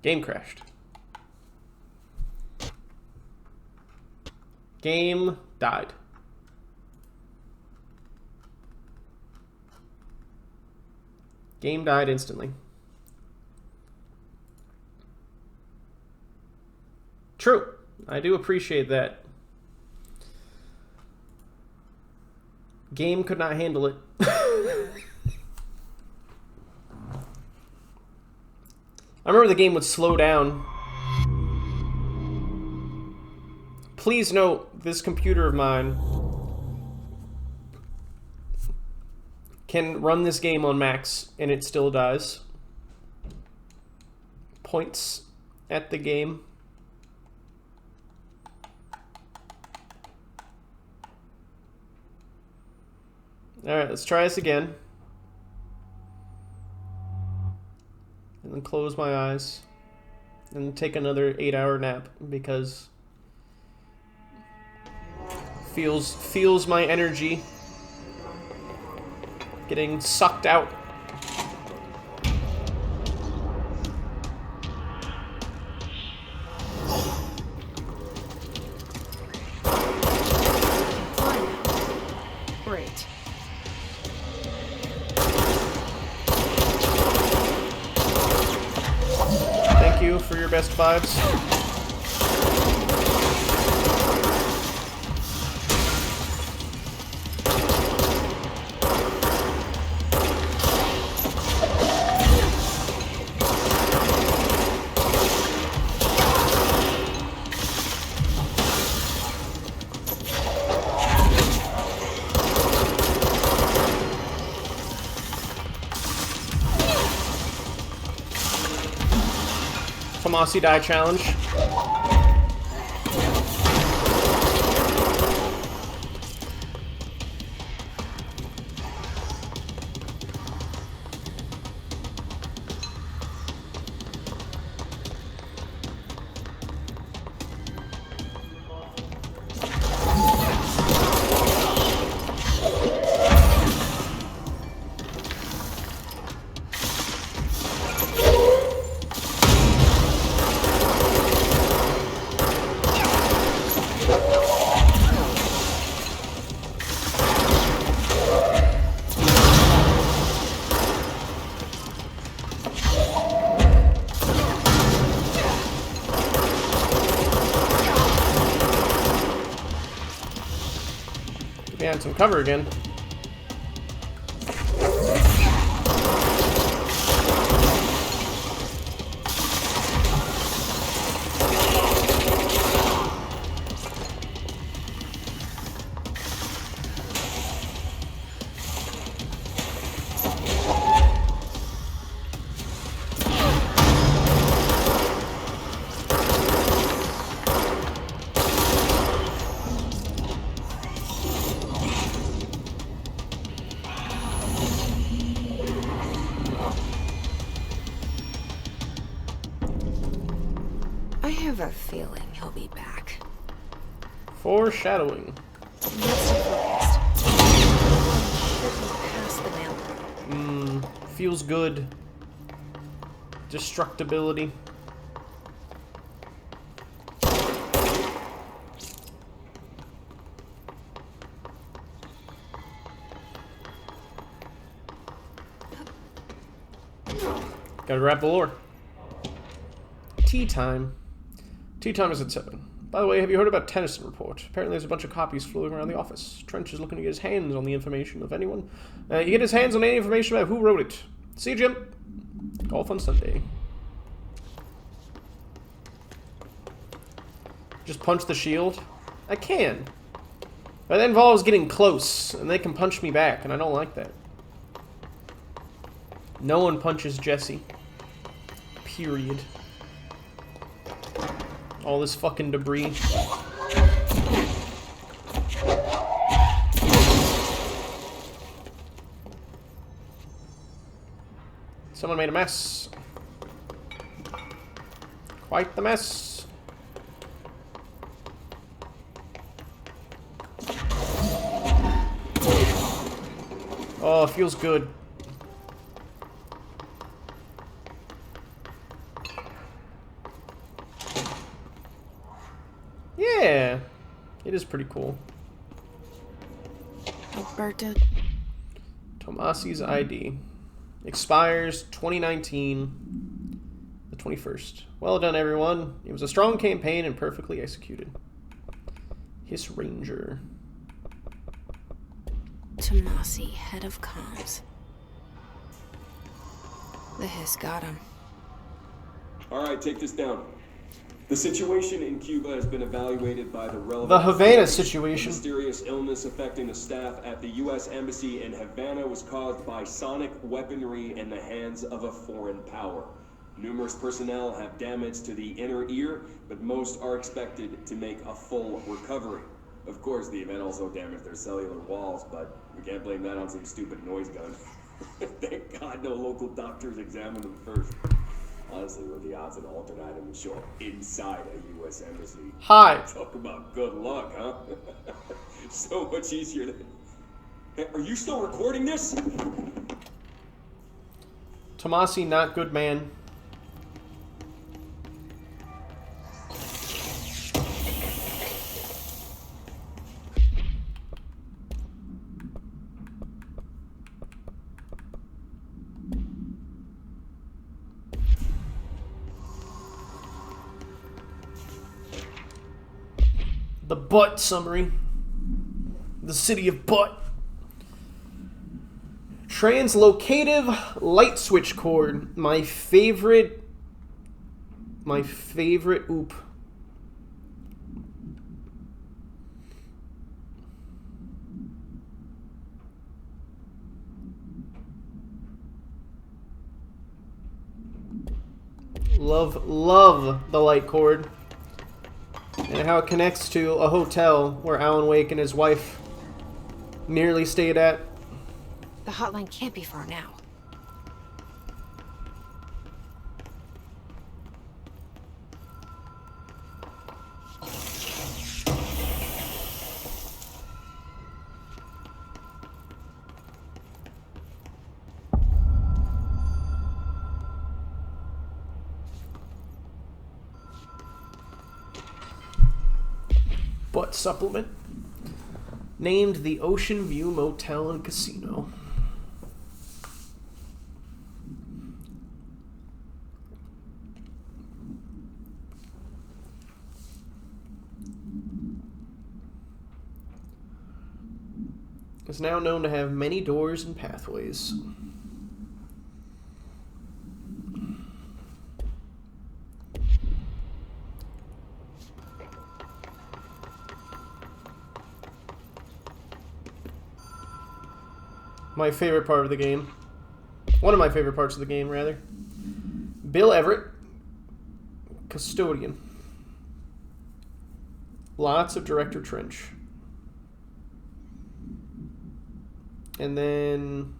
Game crashed. Game died. Game died instantly. True. I do appreciate that. Game could not handle it. I remember the game would slow down. Please note, this computer of mine can run this game on max and it still dies. Points at the game. Alright, let's try this again. And and close my eyes and take another 8-hour nap because feels my energy getting sucked out. Great. Thank you for your best vibes. Tomasi die challenge. Behind some cover again. I have a feeling he'll be back. Foreshadowing. Feels good. Destructibility. Gotta grab the lore. Tea time. Tea time is at 7. By the way, have you heard about Tennyson Report? Apparently there's a bunch of copies floating around the office. Trench is looking to get his hands on the information of anyone. You get his hands on any information about who wrote it. See you, Jim. Golf on Sunday. Just punch the shield? I can. But that involves getting close, and they can punch me back, and I don't like that. No one punches Jesse. Period. All this fucking debris. Someone made a mess. Quite the mess. Oh, it feels good. Yeah, it is pretty cool. Alberto. Tomasi's ID. Expires 2019, the 21st. Well done, everyone. It was a strong campaign and perfectly executed. Hiss Ranger. Tomasi, head of comms. The hiss got him. All right, take this down. The situation in Cuba has been evaluated by the relevant... The Havana situation. The mysterious illness affecting the staff at the U.S. Embassy in Havana was caused by sonic weaponry in the hands of a foreign power. Numerous personnel have damage to the inner ear, but most are expected to make a full recovery. Of course, the event also damaged their cellular walls, but we can't blame that on some stupid noise gun. Thank God no local doctors examined them first. Honestly, what the odds an altered item would show up inside a U.S. embassy? Hi. Talk about good luck, huh? So much easier than... Hey, are you still recording this? Tomasi, not good man. The Butt summary. The city of Butt. Translocative light switch cord. My favorite oop. Love the light cord. And how it connects to a hotel where Alan Wake and his wife nearly stayed at. The hotline can't be far now. Butt supplement. Named the Ocean View Motel and Casino. Is now known to have many doors and pathways. My favorite part of the game. One of my favorite parts of the game, rather. Bill Everett, custodian. Lots of Director Trench. And then...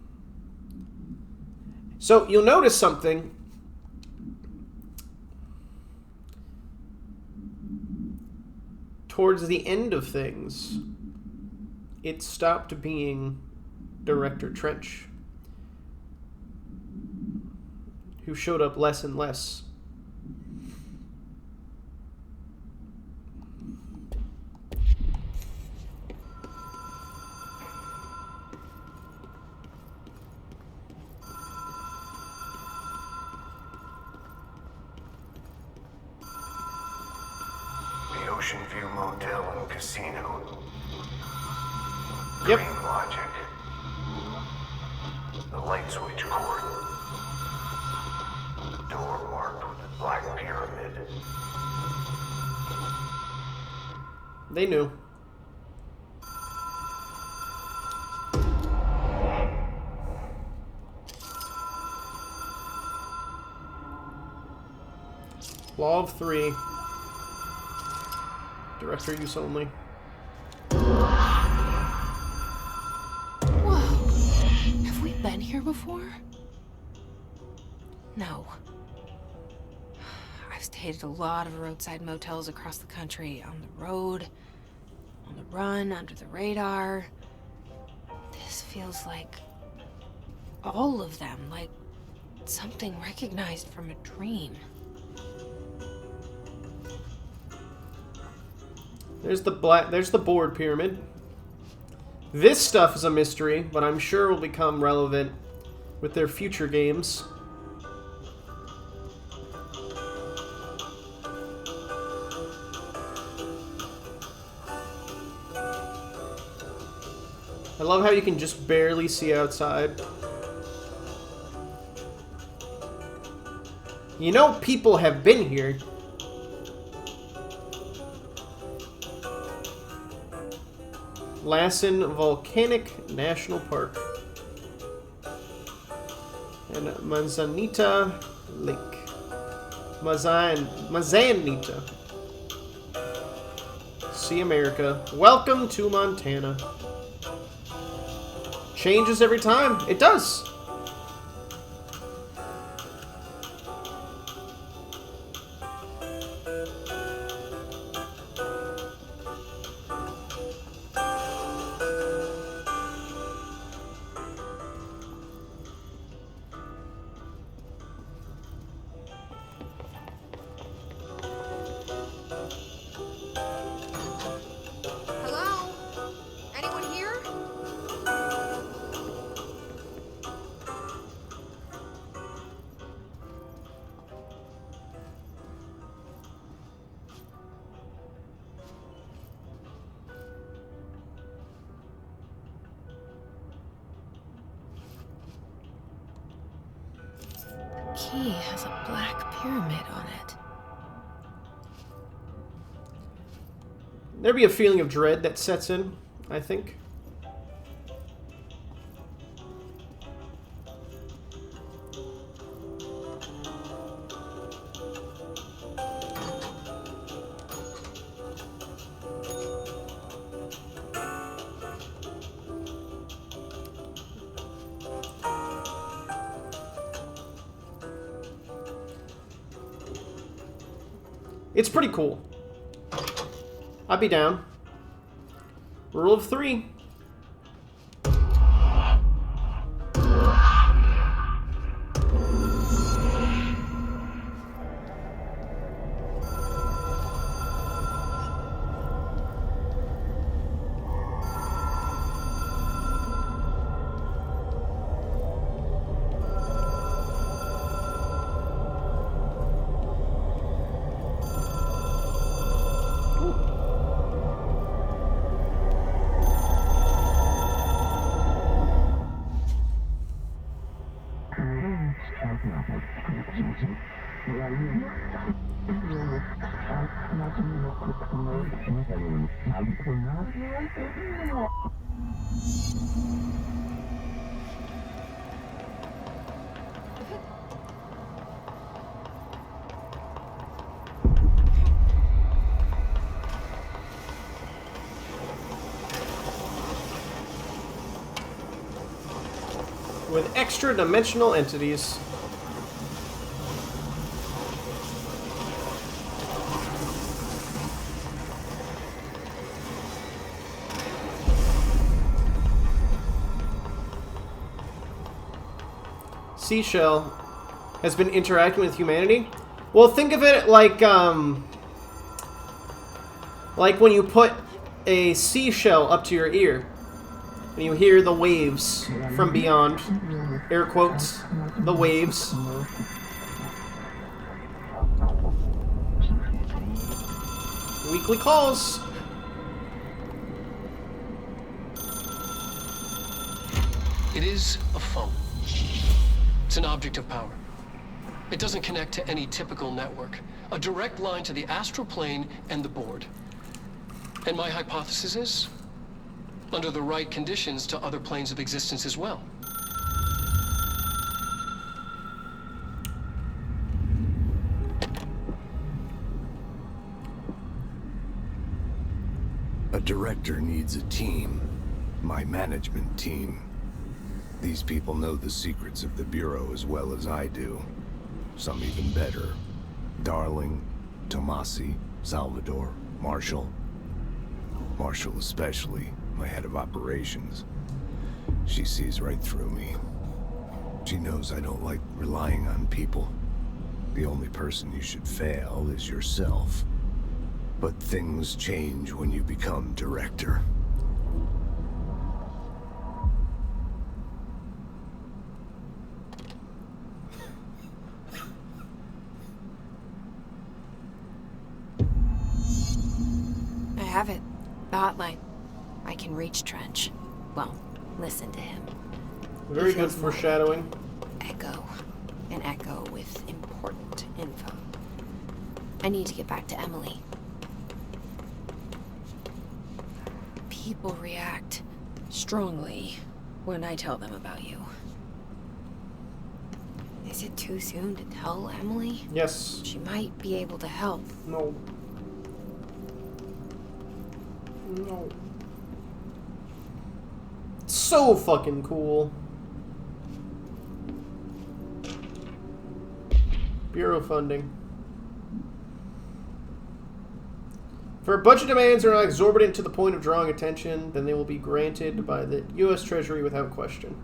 So, you'll notice something. Towards the end of things, it stopped being Director Trench, who showed up less and less. The Ocean View Motel and Casino. Yep. Green logic. The light switch cord. Door marked with a black pyramid. They knew. Law of 3. Director use only. Whoa. Have we been here before? No. I've stayed at a lot of roadside motels across the country. On the road, on the run, under the radar. This feels like all of them. Like something recognized from a dream. There's the board pyramid. This stuff is a mystery, but I'm sure will become relevant with their future games. I love how you can just barely see outside. You know people have been here. Lassen Volcanic National Park. And Manzanita Lake. Manzanita. See America. Welcome to Montana. Changes every time. It does. key has a black pyramid on it. There'd be a feeling of dread that sets in, I think. It's pretty cool. I'd be down. Rule of 3. With extra-dimensional entities. Seashell has been interacting with humanity. Well, think of it like when you put a seashell up to your ear. And you hear the waves from beyond. Air quotes. The waves. Weekly calls. It is a phone. It's an object of power. It doesn't connect to any typical network. A direct line to the astral plane and the board. And my hypothesis is, under the right conditions, to other planes of existence as well. A director needs a team. My management team. These people know the secrets of the Bureau as well as I do. Some even better. Darling, Tomasi, Salvador, Marshall. Marshall especially, my head of operations. She sees right through me. She knows I don't like relying on people. The only person you should fail is yourself. But things change when you become director. I have it. The hotline. I can reach Trench. Well, listen to him. Very good foreshadowing. Echo. An echo with important info. I need to get back to Emily. People react strongly when I tell them about you. Is it too soon to tell Emily? Yes. She might be able to help. No. No. So fucking cool. Bureau funding. For budget demands are not exorbitant to the point of drawing attention, then they will be granted by the U.S. Treasury without question.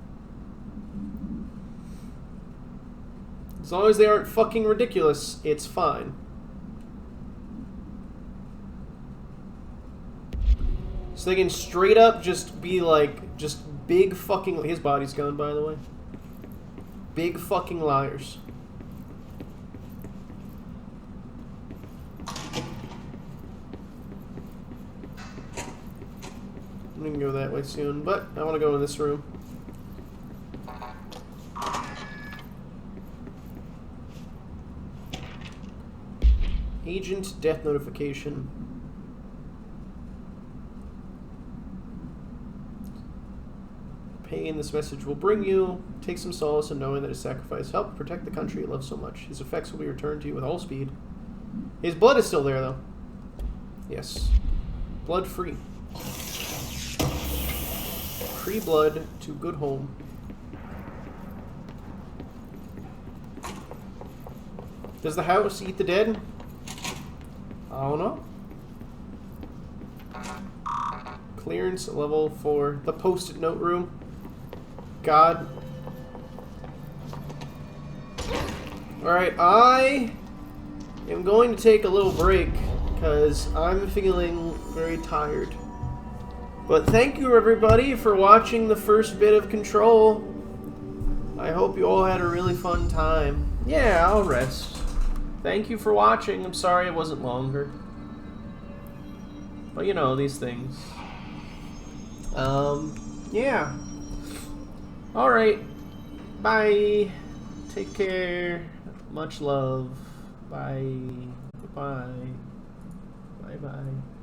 As long as they aren't fucking ridiculous, it's fine. So they can straight up just be like, just big fucking... His body's gone, by the way. Big fucking liars. We can go that way soon, but I want to go in this room. Agent death notification. Pain this message will bring you. Take some solace in knowing that his sacrifice helped protect the country you love so much. His effects will be returned to you with all speed. His blood is still there, though. Yes. Blood free. Free blood to good home. Does the house eat the dead? I don't know. Clearance level for the post-it note room. God. Alright, I am going to take a little break because I'm feeling very tired. But thank you everybody for watching the first bit of Control. I hope you all had a really fun time. Yeah, I'll rest. Thank you for watching. I'm sorry it wasn't longer. But you know, these things. Yeah. Alright. Bye. Take care. Much love. Bye. Goodbye. Bye-bye.